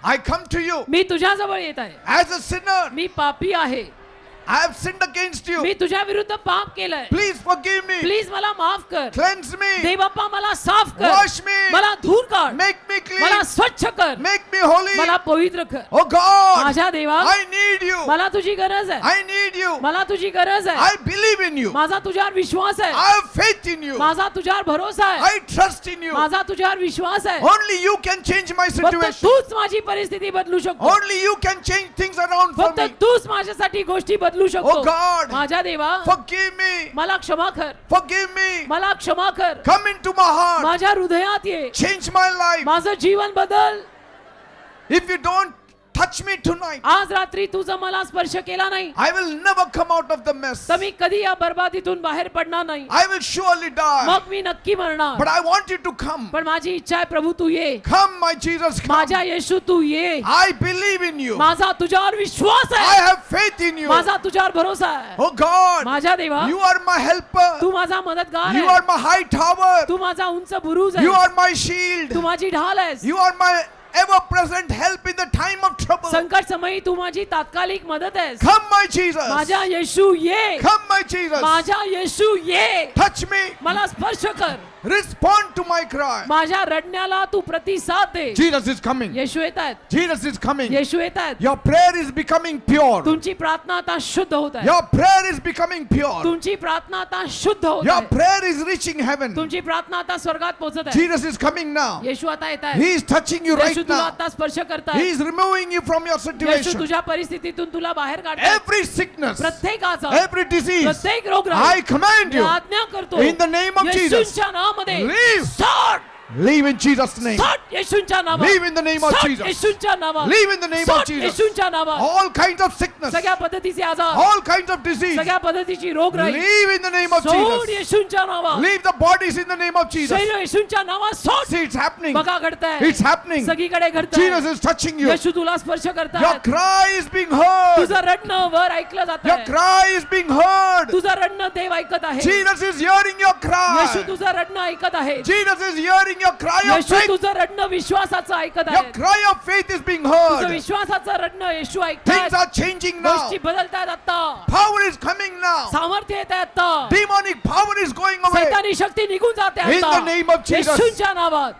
I come to you मी तुझ्याजवळ येत आहे. as a sinner. मी पापी आहे. I have sinned against you. मी तुझ्या विरुद्ध पाप केलंय. Please forgive me. प्लीज मला माफ कर. Cleanse me. देव बाप्पा मला साफ कर. Wash me. मला धुवून काढ. Make me clean. मला स्वच्छ कर. Make me holy. मला पवित्र कर. Oh God, माझ्या देवा I need you. मला तुझी गरज आहे. I need you. मला तुझी गरज आहे. I believe in you. माझा तुझ्यावर विश्वास आहे. I have faith in you. माझा तुझ्यावर भरोसा आहे. I trust in you. माझा तुझ्यावर विश्वास आहे. Only you can change my फक्त situation. तूच माझी परिस्थिती बदलू शकतो. Only you can change things around for फक्त me. तूच माझ्यासाठी गोष्टी बदलू शकतो. Oh God, माझ्या देवा forgive me. मला क्षमा कर. Forgive me. मला क्षमा कर. Come into my heart. माझ्या हृदयात ये. Change my life. माझं जीवन बदल. If you don't touch me tonight, आज रात्री तुझं मला स्पर्श केला नाही I will never come out of the mess. तर मी कधी या बर्बादीतून बाहेर पडणार नाही. I will surely die. मग मी नक्की मरणार. But I want you to come. पण माझी इच्छा आहे प्रभू तू ये. Come, my Jesus, come. माझ्या येशू तू ये. I believe in you. माझा तुझ्यावर विश्वास I आहे. have faith in you. माझा तुझ्यावर भरोसा आहे. Oh God, माझ्या देवा you are my helper. तू माझा मदतगार You आहे. are my high tower. तू माझा उंच बुरुज You आहे. are my shield. तू माझी ढाल आहेस. You are my ever-present help in the time of trouble. संकट समयी तू माझी तात्कालिक मदत आहेस. Come, my Jesus. माझ्या येशू ये. Come, my Jesus. माझ्या येशू ये. Touch me. मला स्पर्श कर. Respond to my cry. माझ्या रडण्याला तू प्रतिसाद दे. Jesus is coming. येशू येत आहेत. Jesus is coming. येशू येत आहेत. Your prayer is becoming pure. तुमची प्रार्थना आता शुद्ध होत आहे. Your prayer is becoming pure. तुमची प्रार्थना आता शुद्ध होत Your आहे. prayer is reaching heaven. तुमची प्रार्थना आता स्वर्गात पोहोचत आहे. Jesus is coming now. येशू आता येत He आहे. is touching you Yeshu right तुला now. आता स्पर्श He करताय. is removing you from your Yeshu situation. तुझ्या परिस्थितीतून तुला बाहेर काढताय. Every sickness, प्रत्येक आजार, every disease, प्रत्येक I रोगराई command मी you, आज्ञा करतो in the name of Jesus, येशूंच्या नावामध्ये leave. सोड. Leave in Jesus' name. सोड येशूंच्या नावात. Leave in the name of सोड Jesus. येशूंच्या नावात. Leave in the name of सोड Jesus. येशूंच्या नावात. All kinds of sickness, सगळ्या पद्धतीचे आजार, all kinds of disease, सगळ्या पद्धतीची रोगराई leave in the name of सोड Jesus. येशूंच्या नावात. Leave the bodies in the name of Jesus. शरीर येशूंच्या नावात सोड. See, it's happening. बघा घडतंय. It's happening. सगळीकडे घडतंय. Jesus is touching you. येशू तुला स्पर्श Your करतात. cry is being heard. तुझं रडणं वर ऐकलं जात Your आहे. cry is being heard. तुझं रडणं देव ऐकत आहे. Jesus is hearing your Yeshu cry. तुझं रडणं ऐकत आहे. Jesus is hearing your cry of Yeshu faith. तुझं रडणं विश्वासाचं ऐकत Your आहे. cry of faith is being तुझं heard. विश्वासाचं रडणं येशू Things ऐकतात. are changing now. गोष्टी बदलतात आता. Power is coming now. सामर्थ्य येत आहे आता. Demonic power is going away. सैतानी शक्ती निघून जाते In आता. the name of Jesus. येशूंच्या नावात.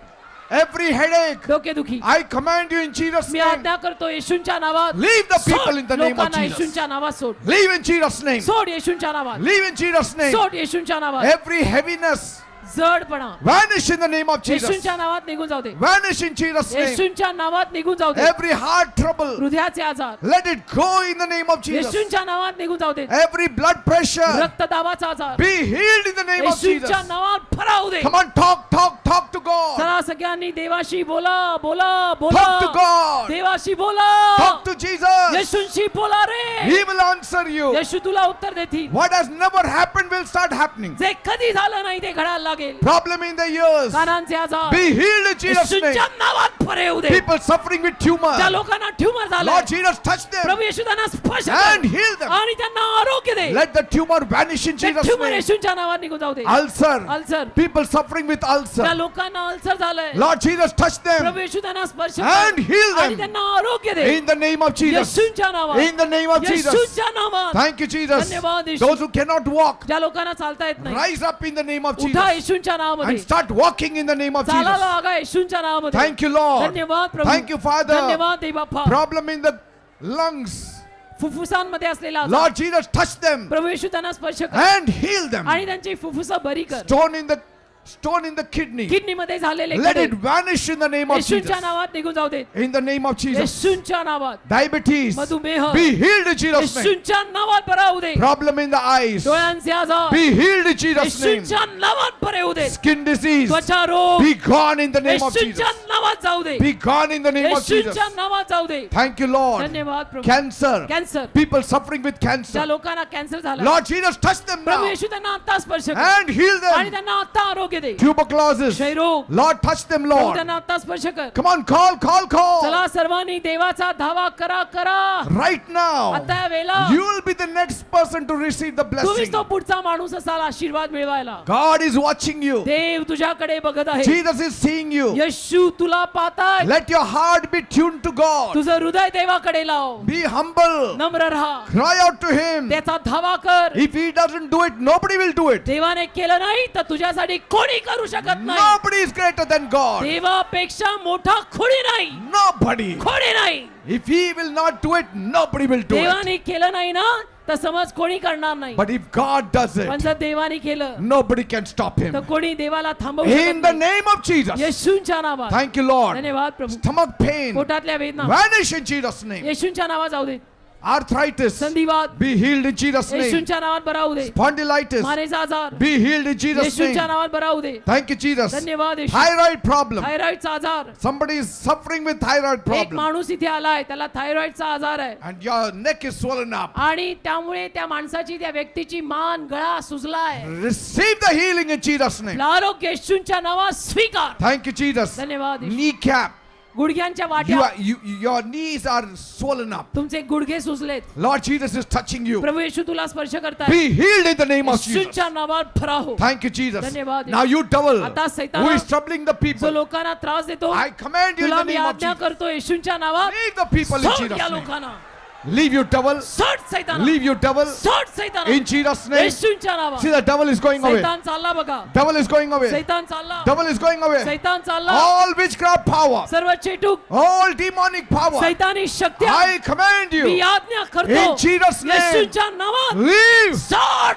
Every headache, डोकेदुखी I command you in Jesus' me name. आज्ञा करतो येशूंच्या नावात. Leave the people in the सोड. name of लोकांना Jesus. येशूंच्या नावात सोड. Leave in Jesus' name. सोड येशूंच्या नावात. Leave in Jesus' name. सोड येशूंच्या नावात. Every heaviness, जडपणा vanish in the name of Jesus. येशूंच्या नावात निघून जाऊ दे. Vanish in Jesus' name. येशूंच्या नावात निघून जाऊ दे. Every heart trouble, हृदयाचे आजार let it go in the name of Jesus. येशूंच्या नावात निघून जाऊ दे. Every blood pressure, रक्तदाबाचा आजार be healed in the name of Jesus. येशूंच्या नावात फरावू दे. Come on, talk to God. चला सगळ्यांनी देवाशी बोला बोला Talk to बोला. God. देवाशी बोला. Talk to Jesus. येशूंशी बोला रे. He will answer you. येशू तुला उत्तर देतील. What has never happened will start happening. जे कधी झालं नाही ते घडायला लागेल. Problem in the ears, कानांचे आजार be healed in Jesus' name. येशूंच्या नावात फरे होऊ दे. People suffering with त्या tumor, लोकांना ट्यूमर झालं. Lord Jesus touch them प्रभू येशू त्यांना स्पर्श and कर heal them. आणि त्यांना आरोग्य दे. Let the tumor vanish in Jesus' tumour name. येशूंच्या नावात निघून जाऊ दे. Ulcer, ulcer people suffering with त्या ulcer, लोकांना अल्सर झालंय. Lord Jesus touch them प्रभू येशू त्यांना स्पर्श and heal कर आणि them त्यांना आरोग्य दे. in the name of Jesus. येशूंच्या नावात. In the name of Jesus. येशूंच्या नावात. Thank you, Jesus. धन्यवाद येशू. Those who cannot walk, ज्या लोकांना चालता येत नाही rise up in the name of उठा Jesus येशूंच्या नावामध्ये. and start walking in the name of चालायला Jesus. लागा येशूंच्या नावामध्ये. Thank you, Lord. धन्यवाद प्रभू. Thank you, Father. धन्यवाद देव बाप्पा. Problem in the lungs, फुफ्फुसांमध्ये असलेला आजार. Lord Jesus touch them प्रभू येशू त्यांना स्पर्श कर and heal them. आणि त्यांची फुफ्फुस बरी कर. Stone in the stone in the kidney, किडनीमध्ये झालेले let किडे it vanish in the name of येशूंच्या Jesus. नावात निघून जाऊ दे. In the name of Jesus. येशूंच्या नावात Diabetes, मधुमेह be healed in Jesus' name. येशूंच्या नावात बरा होऊ दे. Problem in the eyes, डोळ्यांचे आजार be healed in Jesus' name. येशूंच्या नावात बरे होऊ दे. Skin disease, त्वचा रोग be gone in the name of येशूंच्या Jesus. नावात जाऊ दे. Be gone in the name of Jesus. येशूंच्या नावात जाऊ दे. Thank you, Lord. धन्यवाद प्रभू. Cancer, cancer people suffering with ज्या cancer. लोकांना कॅन्सर झाला Lord Jesus, touch them प्रभू now येशू त्यांना आता स्पर्श कर and heal आणि them. त्यांना आता आरोग्य दे. Tuberculosis, क्षयरोग Lord, touch them, प्रभू Lord. त्यांना आता स्पर्श कर. Come on, call. चला सर्वांनी देवाचा धावा करा. Right now, आता या वेळेला you will be the next person to receive the तुम्हीच blessing. तो पुढचा माणूस असाल आशीर्वाद मिळवायला. God is watching you. देव तुझ्याकडे बघत आहे. Jesus is seeing you. येशू तुला पाहताय. Let your heart be tuned to God. तुझं हृदय देवाकडे लाव. Be humble. नम्र राहा. Cry out to Him. त्याचा धावा कर. If He doesn't do it, nobody will do it. देवाने केलं नाही तर तुझ्यासाठी कोणी करू शकत नाही. Nobody is greater than God. देवापेक्षा मोठा कोणी नाही. Nobody. कोणी नाही. If He will not do it, nobody will do it. देवाने केलं नाही ना तर समज कोणी करणार नाही. But if God does पण it, जर देवाने केलं nobody can stop Him. तर कोणी देवाला थांबवू In शकत the नाही. name of Jesus. येशूंच्या नावात. Thank you, Lord. धन्यवाद प्रभू. Stomach pain, पोटातल्या वेदना vanish in Jesus' name. येशूंच्या नावात जाऊ दे. Arthritis, संधिवात be healed in Jesus' name. येशूंच्या नावात बरा होऊ दे. Spondylitis, मानेचा आजार be healed in Jesus' येशूंच्या name. नावात बरा होऊ दे. Thank you, Jesus. धन्यवाद येशू. Thyroid problem. थायरॉइडचा आजार. Somebody is suffering with thyroid एक problem. माणूस इथे आलाय त्याला थायरॉइडचा आजार आहे And your neck is swollen up. आणि त्यामुळे त्या माणसाची त्या व्यक्तीची मान गळा सुजलाय. Receive the healing in Jesus' name. आरोग्य येशूंच्या नावात स्वीकार. Thank you, Jesus. धन्यवाद येशू. Kneecap. गुडघ्यांच्या वाट्या Your knees are swollen up. तुमचे गुडघे सुजलेत. Lord Jesus is touching you. प्रभू येशू तुला स्पर्श करताय. Be healed in the name of Jesus. येशूंच्या नावात भरा हो. Thank you, Jesus. धन्यवाद. Now you devil आता सैताना who is troubling the जो people, लोकांना त्रास देतो I command you in तुला the मी name of आज्ञा Jesus. करतो येशूंच्या नावात Leave the people in सोड Jesus' या name. लोकांना. Leave you devil. सोड सैताना. Leave you devil. सोड सैताना. In Jesus' name. येशूंच्या नावात. See, the devil is going away. सैतान चालला बघा. Devil is going away. सैतान चालला. Devil is going away. सैतान चालला. All witchcraft power, सर्व चेटूक all demonic power, सैतानी Shakti I command me you. आज्ञा करतो In Jesus' name. येशूंच्या नावात Leave. सोड.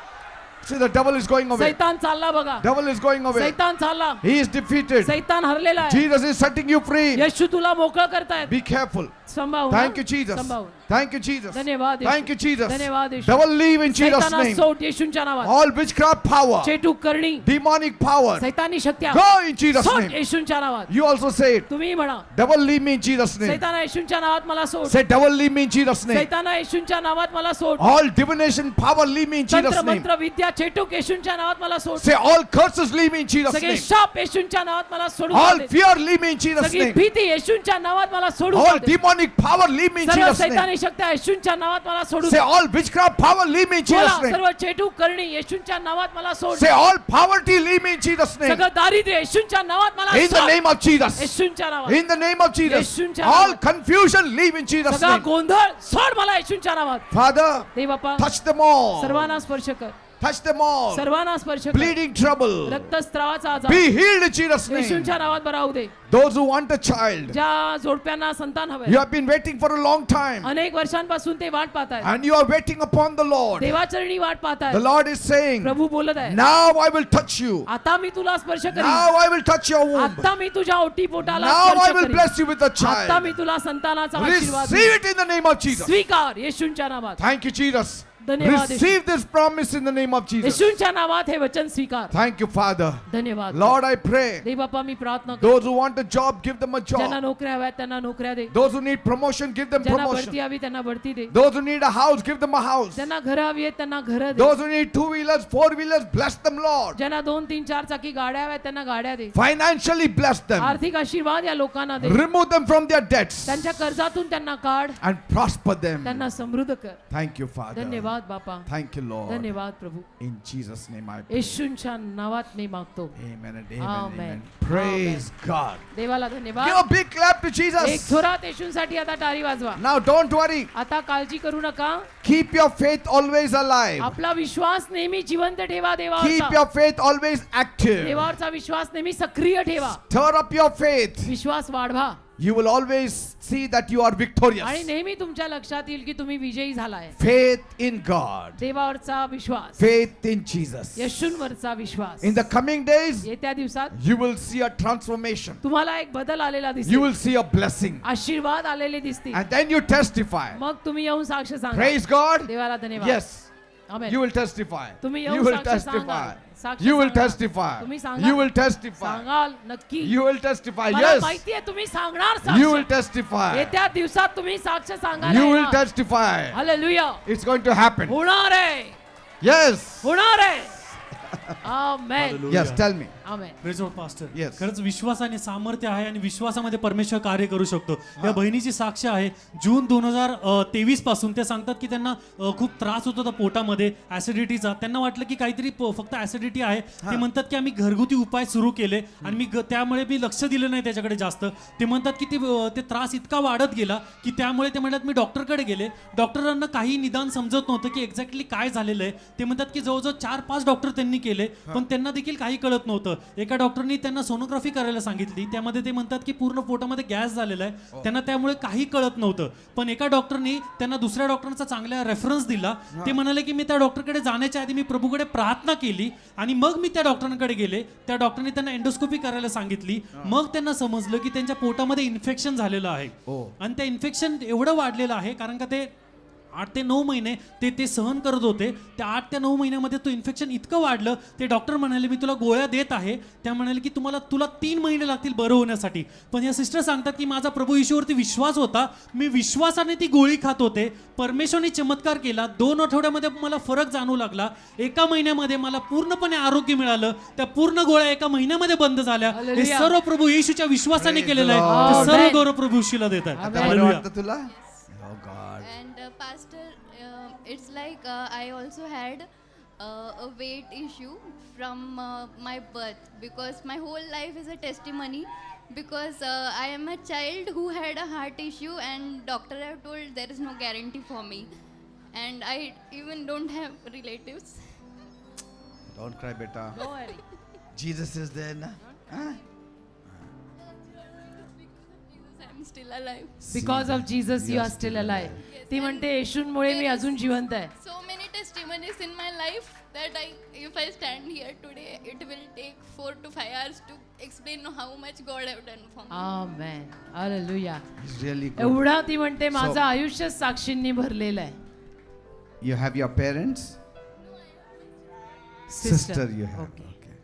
See, the devil is going away. सैतान चालला बघा. Devil is going away. सैतान चालला. He is defeated. सैतान हरलेला आहे. Jesus is setting you free. येशू तुला मोकळं करतायत. Be careful. संभावून. Thank you, Jesus. संभावून. Thank you, Jesus. धन्यवाद येशू. Thank you, Jesus. धन्यवाद येशू. Devil, leave in Jesus' सैताना name. सोड येशूंच्या नावात. All witchcraft power, चेटूक करणी demonic power, सैतानी शक्त्या go in Jesus' सोड name. येशूंच्या नावात. You also say it. तुम्ही म्हणा Devil, leave me in Jesus' name. सैताना येशूंच्या नावात मला सोड. Say, devil, leave me in Jesus' name. सैताना येशूंच्या नावात मला सोड. All divination power, leave me in तंत्र Jesus' name. मंत्र विद्या चेटूक येशूंच्या नावात मला सोड. Say, all curses, leave me in Jesus' सगळे name. शाप येशूंच्या नावात मला सोडून All they. fear, leave me in Jesus' सगळी name. भीती येशूंच्या नावात मला सोडून All they. demonic power, leave me in सर्व Jesus' name. सैतानी शक्त्या येशूंच्या नावात मला सोडून Say, they. all witchcraft power, leave me in बोला, Jesus' name. सर्व चेटूक करणी येशूंच्या नावात मला सोड. Say, all poverty, leave me in Jesus' name. सगळं दारिद्र्य येशूंच्या नावात मला In the सोड. name of Jesus. येशूंच्या नावात. In the name of Jesus. येशूंच्या All नावात. confusion, leave in Jesus' सगळा name. गोंधळ सोड मला येशूंच्या नावात. Father, देव बाप्पा touch them all. सर्वांना स्पर्श कर. Touch them all. सर्वांना स्पर्श कर. Bleeding trouble. रक्तस्रावाचा आजार Be healed in Jesus' name. येशूंच्या नावात बरा होऊ दे. Those who want a child, ज्या जोडप्यांना संतान हवंय you have been waiting for a long time. अनेक वर्षांपासून ते वाट पाहतायत. And you are waiting upon the Lord. देवाचरणी वाट The पाहतायत. Lord is saying, प्रभू बोलत आहे now I will touch you. आता मी तुला स्पर्श करीन. Now I will touch your womb. आता मी तुझ्या ओटी पोटाला Now I स्पर्श will करीन. bless you with a आता child. मी तुला संतानाचा आशीर्वाद Receive देईन. it in the name of Jesus. स्वीकार येशूंच्या नावात. Thank you, Jesus. धन्यवाद येशू. Receive this promise in the name of Jesus. येशूंच्या नावात हे वचन स्वीकार. Thank you, Father. धन्यवाद. Lord, I pray. देव बाप्पा मी प्रार्थना करतो. Those who want a job, give them a ज्यांना job. नोकऱ्या हव्यात त्यांना नोकऱ्या दे. Those who need promotion, give them ज्यांना promotion. बढती हवी त्यांना बढती दे. Those who need a house, give them a house. ज्यांना घरं हवी आहेत त्यांना घरं दे. Those who need 2-wheelers, 4-wheelers, bless them, Lord. ज्यांना 2, 3, 4 चाकी गाड्या हव्यात त्यांना गाड्या दे. Financially bless them. आर्थिक आशीर्वाद या लोकांना दे. Remove them from their debts त्यांच्या कर्जातून त्यांना काढ. and prosper them. त्यांना समृद्ध कर. Thank you, Father. धन्यवाद बापा. Thank you, Lord. धन्यवाद प्रभू. In Jesus' name I pray. येशूंच्या नावात मी मागतो. Amen and amen. Amen. Amen. Praise God. देवाला Give a धन्यवाद. big clap to एक Jesus. थोरात येशूंसाठी आता टाळी वाजवा. Now don't worry. आता काळजी करू नका. Keep your faith always alive. आपला विश्वास नेहमी जिवंत ठेवा. Keep देवावरचा your faith always active. देवावरचा विश्वास नेहमी सक्रिय ठेवा. Stir up your faith. विश्वास वाढवा. You will always see that you are आणि victorious. नेहमी तुमच्या लक्षात येईल की तुम्ही विजयी झालाय. Faith in God. देवावरचा Vishwas, Faith in Jesus. येशूंवरचा Vishwas. In the coming days, येत्या दिवसात you will see a transformation. तुम्हाला एक बदल आलेला You दिसेल, will see a blessing. आशीर्वाद आलेले दिसतील. And then you testify. मग तुम्ही येऊन साक्ष सांगा. Praise God. देवाला धन्यवाद. Yes. Amen. You will testify. तुम्ही You येऊन will साक्ष testify. सांगाल. साक्ष You will सांगाल. testify. तुम्ही सांगाल. You will testify. सांगाल नक्की. You will testify. मला Yes. माहिती आहे तुम्ही सांगणार You will साक्ष. testify. येत्या दिवसात तुम्ही साक्ष सांगाल. You will testify. Hallelujah. It's going to happen. होणार आहे. Yes. होणार आहे. Amen. Yes, tell me. Amen. Praise lord pastor. Yes. खरंच विश्वासाने सामर्थ्य आहे आणि विश्वासामध्ये परमेश्वर कार्य करू शकतो. या बहिणीची साक्ष आहे जून 2023 पासून ते सांगतात की त्यांना खूप त्रास होत होता पोटामध्ये ऍसिडिटीचा. त्यांना वाटलं की काहीतरी फक्त ऍसिडिटी आहे. ते म्हणतात की आम्ही घरगुती उपाय सुरू केले आणि त्यामुळे मी लक्ष दिलं नाही त्याच्याकडे जास्त. ते म्हणतात की ते त्रास इतका वाढत गेला की त्यामुळे ते म्हणतात मी डॉक्टरकडे गेले. डॉक्टरांना काही निदान समजत नव्हतं की एक्झॅक्टली काय झालेलं आहे. ते म्हणतात की जवळजवळ 4-5 डॉक्टर त्यांनी केले पण त्यांना देखील काही कळत नव्हतं. एका डॉक्टरनी त्यांना सोनोग्राफी करायला सांगितली. त्यामध्ये ते म्हणतात की पूर्ण पोटामध्ये गॅस झालेला आहे. त्यांना त्यामुळे काही कळत नव्हतं. पण एका डॉक्टरनी त्यांना दुसऱ्या डॉक्टरांचा चांगला रेफरन्स दिला. ते म्हणाले की मी त्या डॉक्टरकडे जाण्याच्या आधी मी प्रभूकडे प्रार्थना केली आणि मग मी त्या डॉक्टरांकडे गेले. त्या डॉक्टरनी त्यांना एंडोस्कोपी करायला सांगितली. मग त्यांना समजलं की त्यांच्या पोटामध्ये इन्फेक्शन झालेलं आहे आणि त्या इन्फेक्शन एवढं वाढलेलं आहे कारण का ते 8 ते 9 महिने ते सहन करत होते. त्या 8 ते 9 महिन्यामध्ये तो इन्फेक्शन इतकं वाढलं. ते डॉक्टर म्हणाले मी तुला गोळ्या देत आहे. त्या म्हणाले की तुला 3 महिने लागतील बरं होण्यासाठी. पण या सिस्टर सांगतात की माझा प्रभू येशूवरती विश्वास होता. मी विश्वासाने ती गोळी खात होते. परमेश्वराने चमत्कार केला. 2 आठवड्यामध्ये मला फरक जाणवू लागला. 1 महिन्यामध्ये मला पूर्णपणे आरोग्य मिळालं. त्या पूर्ण गोळ्या 1 महिन्यामध्ये बंद झाल्या. हे Hallelujah. सर्व प्रभू येशूच्या विश्वासाने Praise केलेलं the आहे. Lord. ते सर्व Amen. गौरव प्रभू येशूला देतात. आता बरं वाटतं तुला? Oh God. And Pastor, it's like I also had a weight issue from my birth because my whole life is a testimony because I am a child who had a heart issue and doctor have told there is no guarantee for me and I even don't have relatives. Don't cry, beta. Don't worry. Jesus is there, na? Huh? I'm still alive. Because of Jesus you are still alive. ती म्हणते येशूंमुळे मी अजून जिवंत आहे. So many testimonies in my life that if I stand here today, it will take 4 to 5 hours to explain how much God have done for me. Amen. Hallelujah. He's really good. एवढा ती म्हणते माझं आयुष्य साक्षींनी भरलेलं आहे. You have your parents? Sister. Sister you have. Okay. Okay.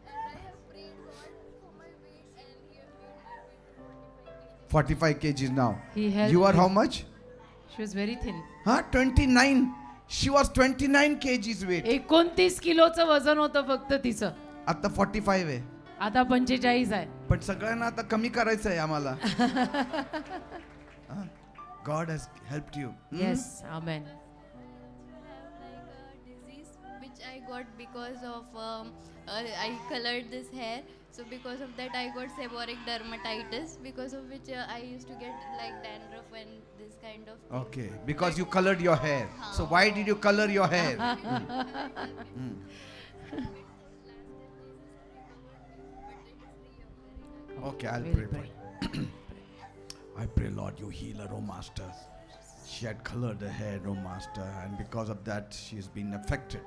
And I have prayed God for my weight and He have made my weight 45 kgs now. He helped You are me. how much? She was very thin. Huh? 29. She was 29 kgs weight. 29 किलोचं वजन होतं फक्त तिचं. आता 45 आहे. आता 45 आहे. पण सगळ्यांना आता कमी करायचं आहे आम्हाला. God has helped you. Yes. Amen. have like a disease which I got because of I colored this hair. So because of that I got seborrheic dermatitis because of which I used to get like dandruff and this kind of thing. Okay, because you colored your hair. So why did you color your hair? Okay, I'll pray for you. I pray, Lord, you heal her, oh Master. She had colored her hair, oh Master, and because of that, she has been affected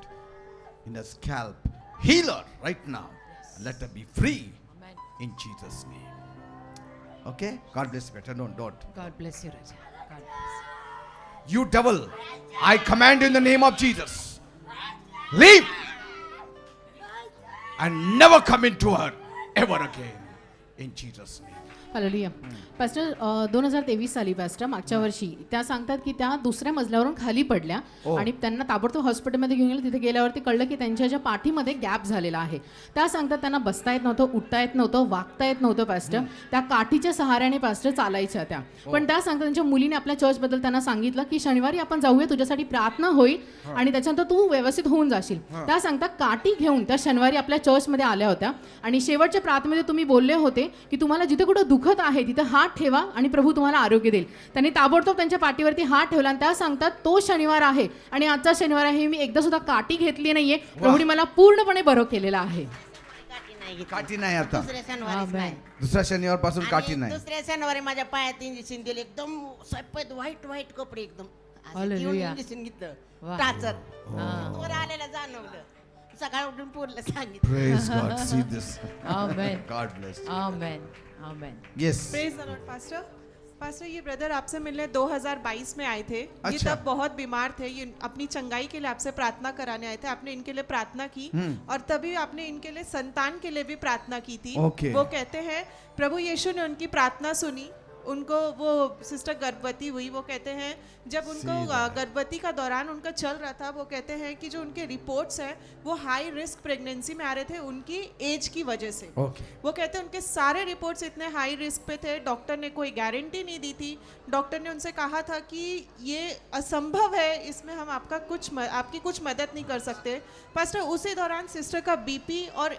in her scalp. Heal her right now. And let her be free Amen. in Jesus' name. Okay? God bless you. Better don't. God bless you, Raja. God bless You devil, I command in the name of Jesus, leave and never come into her ever again in Jesus' name. Hallelujah. Pastor 2023 साली पास्टर मागच्या वर्षी त्या सांगतात की त्या दुसऱ्या मजल्यावरून खाली पडल्या आणि त्यांना ताबडतोब हॉस्पिटलमध्ये घेऊन गेलं. तिथे गेल्यावरती कळलं की त्यांच्या ज्या पाठीमध्ये गॅप झालेला आहे. त्या सांगतात त्यांना बसता येत नव्हतं, उठता येत नव्हतं, वागता येत नव्हतं पास्टर. त्या काठीच्या सहाऱ्याने पास्टर चालायच्या त्या. पण त्या सांगतात त्यांच्या मुलीने आपल्या चर्चबद्दल त्यांना सांगितलं की शनिवारी आपण जाऊया, तुझ्यासाठी प्रार्थना होईल आणि त्याच्यानंतर तू व्यवस्थित होऊन जाशील. त्या सांगतात काठी घेऊन त्या शनिवारी आपल्या चर्चमध्ये आल्या होत्या आणि शेवटच्या प्रार्थनेमध्ये तुम्ही बोलले होते की तुम्हाला जिथे कुठं दुखत आहे तिथे हात ठेवा आणि प्रभू तुम्हाला आरोग्य देईल. त्यांनी ताबडतोब त्यांच्या पाठीवरती हात ठेवला आणि त्या सांगतात तो शनिवार आहे आणि आजचा शनिवार आहे. मी एकदा सुद्धा काठी घेतली नाहीये. प्रभूने मला पूर्णपणे बरं केलेलं आहे. नाही घेतली. काठी नाही आता दुसऱ्या शनिवारीच Amen. नाही. दुसऱ्या शनिवारपासून काठी आणि नाही. दुसऱ्या शनिवारी माझ्या पायात इंजेक्शन दिले एकदम सफेद व्हाईट कपडे एकदम असं Hallelujah. घेऊन इंजेक्शन घेतलं वा. टाचर वर आलेलं जाणवलं सकाळ उठून पोरला सांगितलं. Praise God. See this. Amen. God bless. Amen. Amen. Yes. Praise the Lord pastor. Pastor ये ब्रदर आपसे मिलने 2022 में आए थे। ये अच्छा। तब बहुत बीमार थे, ये अपनी चंगाई के लिए आपसे प्रार्थना कराने आए थे। आपने इनके लिए प्रार्थना की और तभी आपने इनके लिए संतान के लिए भी प्रार्थना की थी। Okay. वो कहते हैं प्रभु यीशु ने उनकी प्रार्थना सुनी, उनको वो सिस्टर गर्भवती हुई। वो कहते हैं जब उनको गर्भवती का दौरान उनका चल रहा था, वो कहते हैं कि जो उनके रिपोर्ट्स हैं वो हाई रिस्क प्रेगनेंसी में आ रहे थे उनकी एज की वजह से। Okay. वो कहते हैं उनके सारे रिपोर्ट्स इतने हाई रिस्क पे थे, डॉक्टर ने कोई गारंटी नहीं दी थी। डॉक्टर ने उनसे कहा था कि ये असंभव है, इसमें हम आपकी कुछ मदद नहीं कर सकते। पास्टर उसी दौरान सिस्टर का बीपी और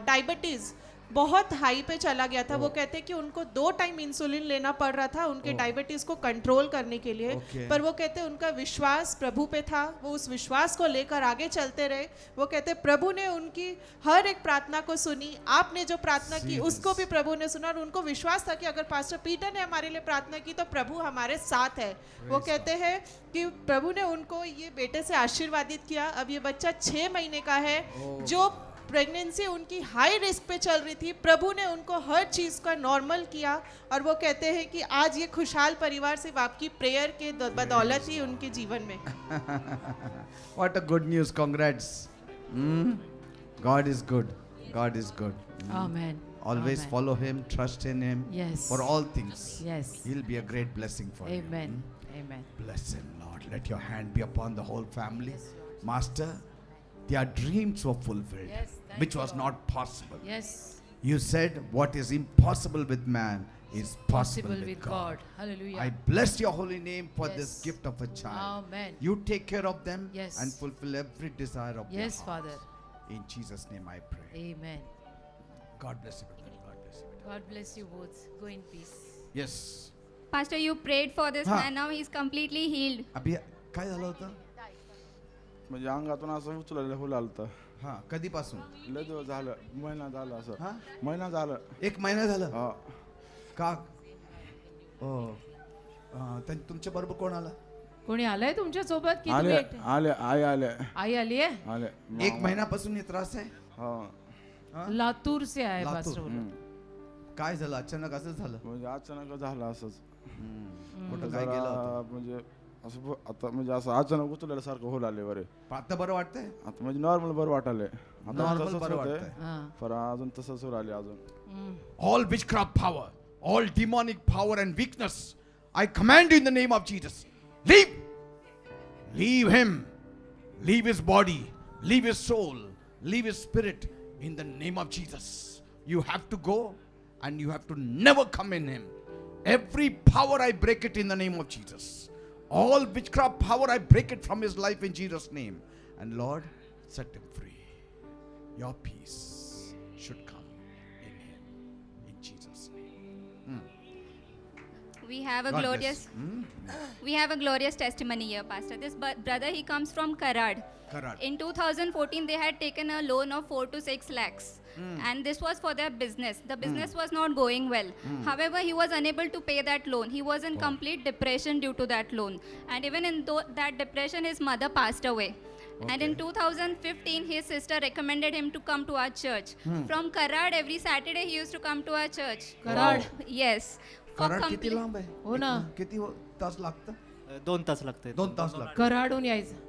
डायबिटीज़ बहुत हाई पे चला गया था। वो कहते हैं कि उनको 2 टाइम इंसुलिन लेना पड़ रहा था उनके डायबिटीज़ को कंट्रोल करने के लिए। Okay. पर वो कहते हैं उनका विश्वास प्रभु पे था, वो उस विश्वास को लेकर आगे चलते रहे। वो कहते हैं प्रभु ने उनकी हर एक प्रार्थना को सुनी, आपने जो प्रार्थना की उसको भी प्रभु ने सुना और उनको विश्वास था कि अगर पास्टर पीटर ने हमारे लिए प्रार्थना की तो प्रभु हमारे साथ है। वो कहते हैं कि प्रभु ने उनको ये बेटे से आशीर्वादित किया। अब ये बच्चा 6 महीने का है। जो प्रेगनेंसी उनकी हाई रिस्क पे चल रही थी, प्रभु ने उनको हर चीज़ का नॉर्मल किया और वो कहते हैं कि आज ये खुशहाल परिवार सिर्फ आपकी प्रेयर के बदौलत ही उनके जीवन में। What a good news. Congrats. God is good. God is good. Amen. Always Amen. follow Him, trust in Him Yes. for all things. Yes. He'll be a great blessing for you. Amen. Amen. Bless Him, Lord. Let your hand be upon the whole family. Master, their dreams were fulfilled, Yes, thank which you, was Lord. not possible. Yes. You said what is impossible with man is possible with God. Hallelujah. I bless your holy name for Yes. this gift of a child. Amen. You take care of them Yes. and fulfill every desire of their Yes, heart. Father. In Jesus' name I pray. Amen. God bless you, brother. God bless you. God bless you both. Go in peace. Yes. Pastor, you prayed for this Huh. man. Now he's completely healed. अभी काय झालं होतं? म्हणजे अंगातून असं उचलायला फुलं आलतं. हा, कधीपासून? लय दिवस झालं, महिना झाला असं. हा? महिना झालं. 1 महिना झालं. हा. का? तुमच्या बरोबर कोण आला? कोणी आलंय तुमच्या सोबत की आले तुम्ही एकटे? आले आई आले आई आली आहे? आले. 1 महिन्यापासून हे त्रास आहे? हा. हा? लातूर से आहे लातूर. पास्टर बोलत. काय झालं? अचानक असं झालं? म्हणजे अचानक झालं असंच. कुठं काय गेलं होतं? म्हणजे असं आता म्हणजे असं अचानक उचलल्यासारखं होऊ लागले बरे. आता बरं वाटतंय? आता म्हणजे नॉर्मल बरं वाटायले. आता Normal तसंच बरं होतंय. वाटतंय. हा. पर अजून तसंच होऊ लागले अजून. All witchcraft power, all demonic power and weakness, I command you in the name of Jesus. Leave! Leave him. Leave his body. Leave his soul. Leave his spirit in the name of Jesus. You have to go and you have to never come in him. Every power I break it in the name of Jesus. All witchcraft power I break it from his life in Jesus' name. And Lord, set him free. Your peace should come in him. In Jesus' name. We have a God glorious bless. we have a glorious testimony here, Pastor. This brother, he comes from Karad. Karad. In 2014, they had taken a loan of 4 to 6 lakhs. And this was for their business. The business was not going well. However, he was unable to pay that loan. He was in complete depression due to that loan. And even in that depression, his mother passed away. And in 2015, his sister recommended him to come to our church. From Karad, every Saturday, he used to come to our church. Karad? Yes. For Karad किती complete- लांब आहे? हो ना. किती तास लागतं? 2 तास लागते. 2 तास लागतात. कराडून यायचं.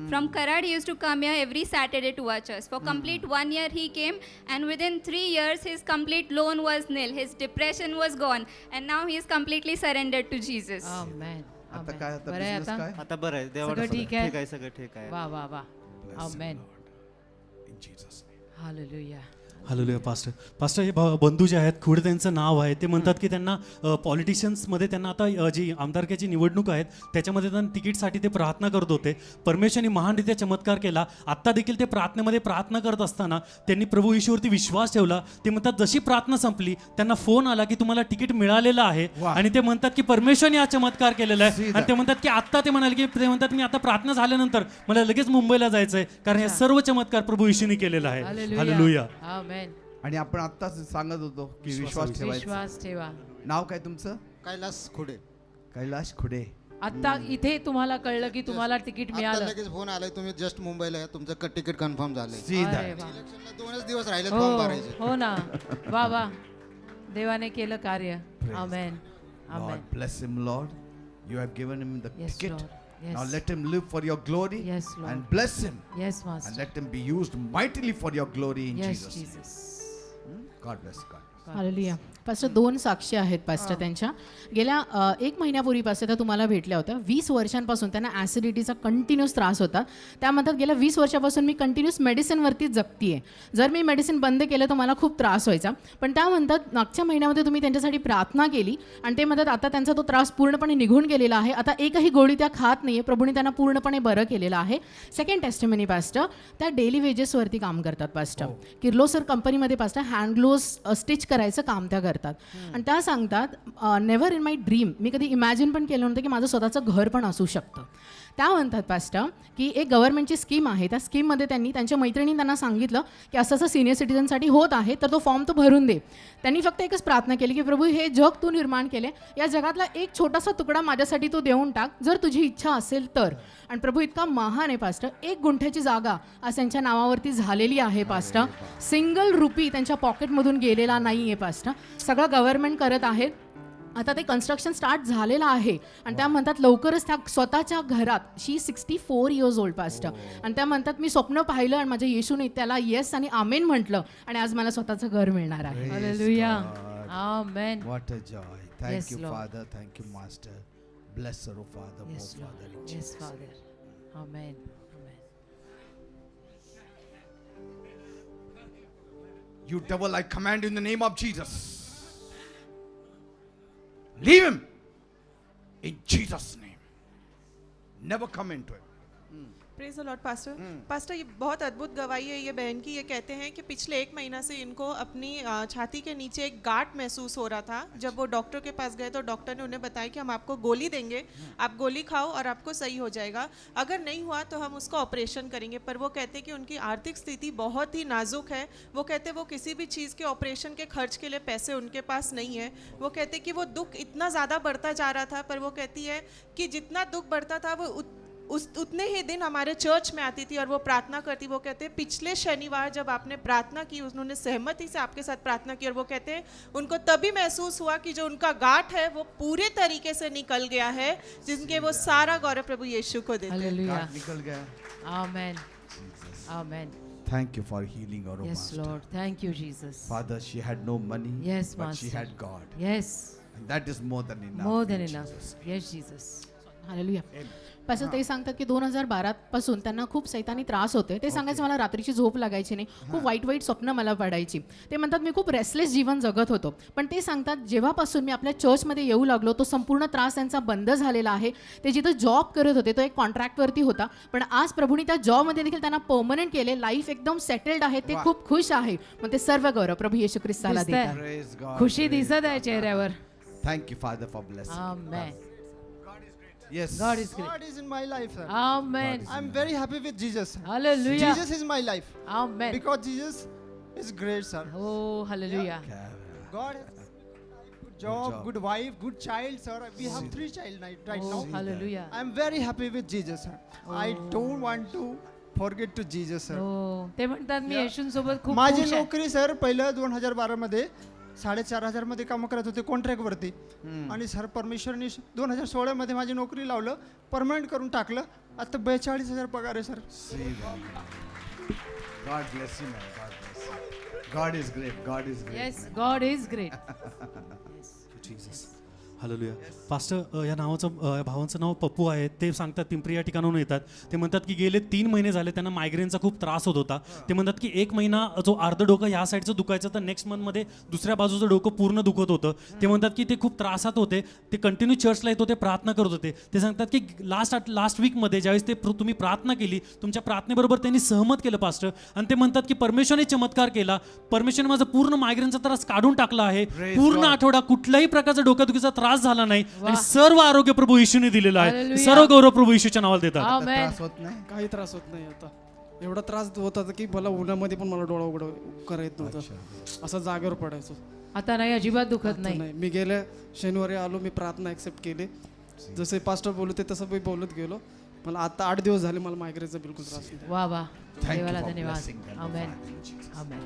From Karad, he used to come here every Saturday to our church. For complete 1 year, he came, and within 3 years, his complete loan was nil. His depression was gone, and now he is completely surrendered to Jesus. Amen. आता Amen. काय आता बरं आहे business आता? काय? आता बरं आहे देवाला सगळं ठीक आहे? ठीक आहे सगळं ठीक आहे. वा वा वा. Bless him, Amen. Lord. In Jesus' name. Hallelujah. Hallelujah pastor. Pastor हे बंधू जे आहेत खुड त्यांचं नाव आहे. ते म्हणतात की त्यांना पॉलिटिशियन्समध्ये त्यांना आता जी आमदारकीची निवडणूक आहेत त्याच्यामध्ये त्यांना तिकीटसाठी ते प्रार्थना करत होते. परमेश्वराने महानरित्या चमत्कार केला. आत्ता देखील ते प्रार्थनेमध्ये प्रार्थना करत असताना त्यांनी प्रभू येशूवरती विश्वास ठेवला. ते म्हणतात जशी प्रार्थना संपली त्यांना फोन आला की तुम्हाला तिकीट मिळालेलं आहे. वा. आणि ते म्हणतात की परमेश्वराने हा चमत्कार केलेला आहे. See आणि ते that. म्हणतात की आत्ता ते म्हणाले की ते म्हणतात मी आता प्रार्थना झाल्यानंतर मला लगेच मुंबईला जायचं आहे कारण हे सर्व चमत्कार प्रभू येशूने केलेला आहे. हालेलुया. हालेलुया. आमेन. आमेन. आणि आपण आत्ताच सांगत होतो की विश्वास ठेवायचा. विश्वास ठेवा. नाव काय तुमचं? कैलास खुडे. कैलाश खुडे. आता इथे तुम्हाला कळलं की तुम्हाला तिकीट आता मिळालं. लगेच फोन आलाय, तुम्ही जस्ट मुंबईला आहे, तुमचं तिकीट कन्फर्म झालंय. See अरे that. वा. इलेक्शनला 2च दिवस राहिले हो फॉर्म भरायचे. हो ना. वा वा. देवाने केलं कार्य. आमेन. आमेन. Lord bless him, Lord. You have given him the Yes, ticket. Lord. Yes. Now let him live for your glory. Yes, Lord. And bless him. Yes, And Master. let him be used mightily for your glory in Yes, Jesus. Jesus. God bless. God bless. Hallelujah. Pastor 2 साक्षी आहेत पास्टर त्यांच्या. गेल्या 1 महिन्यापूर्वी पास्टर त्या तुम्हाला भेटल्या होत्या. 20 वर्षांपासून त्यांना ॲसिडिटीचा कंटिन्यूस त्रास होता. त्या म्हणतात गेल्या 20 वर्षापासून मी कंटिन्यूस मेडिसिनवरतीच जगतीये. जर मी मेडिसिन बंद केलं तर मला खूप त्रास व्हायचा. पण त्या म्हणतात मागच्या महिन्यामध्ये तुम्ही त्यांच्यासाठी प्रार्थना केली आणि ते म्हणतात आता त्यांचा तो त्रास पूर्णपणे निघून गेलेला आहे. आता एकही गोळी त्या खात नाही आहे. प्रभूने त्यांना पूर्णपणे बरं केलेलं आहे. सेकंड टेस्टिमनी पास्टर त्या डेली वेजेसवरती काम करतात पास्टर. किर्लोस्कर कंपनीमध्ये पास्टर हँड ग्लोव्ज स्टिच करायचं काम त्या करतात. आणि त्या सांगतात नेव्हर इन माय ड्रीम मी कधी इमॅजिन पण केलं नव्हतं की माझं स्वतःचं घर पण असू शकतं. त्या म्हणतात पास्टर की एक गव्हर्नमेंटची स्कीम आहे. त्या स्कीममध्ये त्यांनी त्यांच्या मैत्रिणींनी त्यांना सांगितलं की असं असं सिनियर सिटीजनसाठी होत आहे तर तो फॉर्म तो भरून दे. त्यांनी फक्त एकच प्रार्थना केली की प्रभू हे जग तू निर्माण केले, या जगातला एक छोटासा तुकडा माझ्यासाठी तू देऊन टाक जर तुझी इच्छा असेल तर. आणि प्रभू इतका महान आहे पास्टर. 1 गुंठ्याची जागा आज त्यांच्या नावावरती झालेली आहे पास्टर. सिंगल रुपी त्यांच्या पॉकेटमधून गेलेला नाही आहे पास्टर. सगळं गव्हर्नमेंट करत आहे. आता ते कन्स्ट्रक्शन स्टार्ट झालेलं आहे आणि त्या म्हणतात लवकरच त्या स्वतःच्या घरात शी 64 इयर्स ओल्ड पास्टर. आणि त्या म्हणतात मी स्वप्न पाहिलं आणि माझ्या येशूने त्याला येस आणि आमेन म्हटलं आणि आज मला स्वतःचं घर मिळणार आहे. Hallelujah. God. Amen. What a joy. Thank Yes, you, Lord. Father. Thank you, Master. Bless her, oh Father, Yes, oh Father. Lord. in Yes, Jesus' Father. Amen. Amen. name. You devil, I command you in the name of Jesus. Leave him in Jesus' name. Never come into it. Praise the Lord pastor. Pastor ये बहुत अद्भुत गवाही है ये बहन की. ये कहते हैं कि पिछले 1 महीना से इनको अपनी छाती के नीचे एक गांठ महसूस हो रहा था. जब वो डॉक्टर के पास गए तो डॉक्टर ने उन्हें बताया कि हम आपको गोली देंगे, आप गोली खाओ और आपको सही हो जाएगा. अगर नहीं हुआ तो हम उसका ऑपरेशन करेंगे. पर वो कहते कि उनकी आर्थिक स्थिति बहुत ही नाजुक है. वो कहते वो किसी भी चीज़ के ऑपरेशन के खर्च के लिए पैसे उनके पास नहीं है. वो कहते कि वो दुख इतना ज़्यादा बढ़ता जा रहा था. पर वो कहती है कि जितना दुख बढ़ता था वो उतने ही दिन हमारे चर्च में आती थी और वो प्रार्थना करती. वो कहते हैं पिछले शनिवार जब आपने प्रार्थना की उन्होंने सहमति से आपके साथ प्रार्थना की और वो कहते हैं उनको तभी महसूस हुआ कि जो उनका गांठ है वो पूरे तरीके से निकल गया है, जिनके वो सारा गौरव प्रभु यीशु को देते हैं. Hallelujah. God निकल गया. Amen. Amen. Thank you for healing her, oh Yes, Master. Lord. Thank you, Jesus. Father, she had no money, Yes, but Master. she had God. Yes. And that is more than enough. More than in enough. Jesus' Yes, Jesus. Hallelujah. Pastor ते सांगतात की 2012 पासून त्यांना खूप सैतानी त्रास होते. ते सांगायचं मला रात्रीची झोप लागायची नाही. खूप वाईट स्वप्न मला पडायची. ते म्हणतात मी खूप रेस्टलेस जीवन जगत होतो. पण ते सांगतात जेव्हापासून मी आपल्या चर्चमध्ये येऊ लागलो तो संपूर्ण त्रास त्यांचा बंद झालेला आहे. ते जिथं जॉब करत होते तो एक कॉन्ट्रॅक्टवरती होता. पण आज प्रभूने त्या जॉबमध्ये देखील त्यांना परमनंट केले. लाईफ एकदम सेटल्ड आहे. ते खूप खुश आहे. मग ते सर्व गौरव प्रभू येशू ख्रिस्ताला दिसतंय. देतात. Praise God. खुशी praise दिसत आहे God. चेहऱ्यावर. Thank you, Father, for blessing. Amen. Yes. God is great. God is in my life, sir. Amen. I'm very happy with Jesus. Hallelujah. Jesus is my life Amen. because Jesus is great, sir. Oh, hallelujah. God has good job, good wife, good child, sir. We have 3 child right Oh, now. hallelujah. I'm very happy with Jesus, sir. I don't want to forget to Jesus, sir. हो. ते म्हणतात मी येशूंसोबत खूप माझी खुश आहे. नोकरी सर पहिलं 2012 मध्ये 4,500 मध्ये काम करत होते कॉन्ट्रॅक्ट वरती. आणि सर परमेश्वरनी 2016 मध्ये माझी नोकरी लावलं, परमनंट करून टाकलं. आता 42,000 पगार आहे sir. See that. God bless you, man. God bless you. God is great. God is great. Yes, man. God is great. Jesus. Hallelujah. Pastor या नावाचं भावांचं नाव पप्पू आहे. ते सांगतात पिंपरी या ठिकाणाहून येतात. ते म्हणतात की गेले 3 महिने झाले त्यांना मायग्रेनचा खूप त्रास होत होता. ते म्हणतात की 1 महिना जो अर्ध डोकं ह्या साईडचं दुखायचं तर नेक्स्ट मंथमध्ये दुसऱ्या बाजूचं डोकं पूर्ण दुखत होतं. ते म्हणतात की ते खूप त्रासात होते. ते कंटिन्यू चर्चला येत होते, प्रार्थना करत होते. ते सांगतात की लास्ट वीकमध्ये ज्यावेळेस ते तुम्ही प्रार्थना केली तुमच्या प्रार्थनेबरोबर त्यांनी सहमत केलं पास्टर. आणि ते म्हणतात की परमेश्वरने चमत्कार केला. परमेश्वरने माझा पूर्ण मायग्रेनचा त्रास काढून टाकला आहे. Praise पूर्ण God. आठवडा कुठल्याही प्रकारचा डोकादुखीचा त्रास झाला नाही आणि सर्व आरोग्य प्रभू येशूने दिलेलं आहे. Hallelujah. सर्व गौरव प्रभू येशूच्या नावाला देतात. Amen. त्रास होत नाही. काही त्रास होत नाही आता. एवढा त्रास होत होता की मला उन्हामध्ये पण मला डोळा उघड करा येत नव्हतं, असं जागेवर पडायचो. आता नाही, अजिबात दुखत नाही. नाही, मी गेल्या शनिवारी आलो, मी प्रार्थना ॲक्सेप्ट केली, जसे पास्टर बोलते तसं मी बोलत गेलो. मला आता 8 दिवस झाले मला मायग्रेनचा बिलकुल त्रास नाही. वा वा, Thank you देवाला for धन्यवाद. blessing them, amen Father, in Jesus' amen.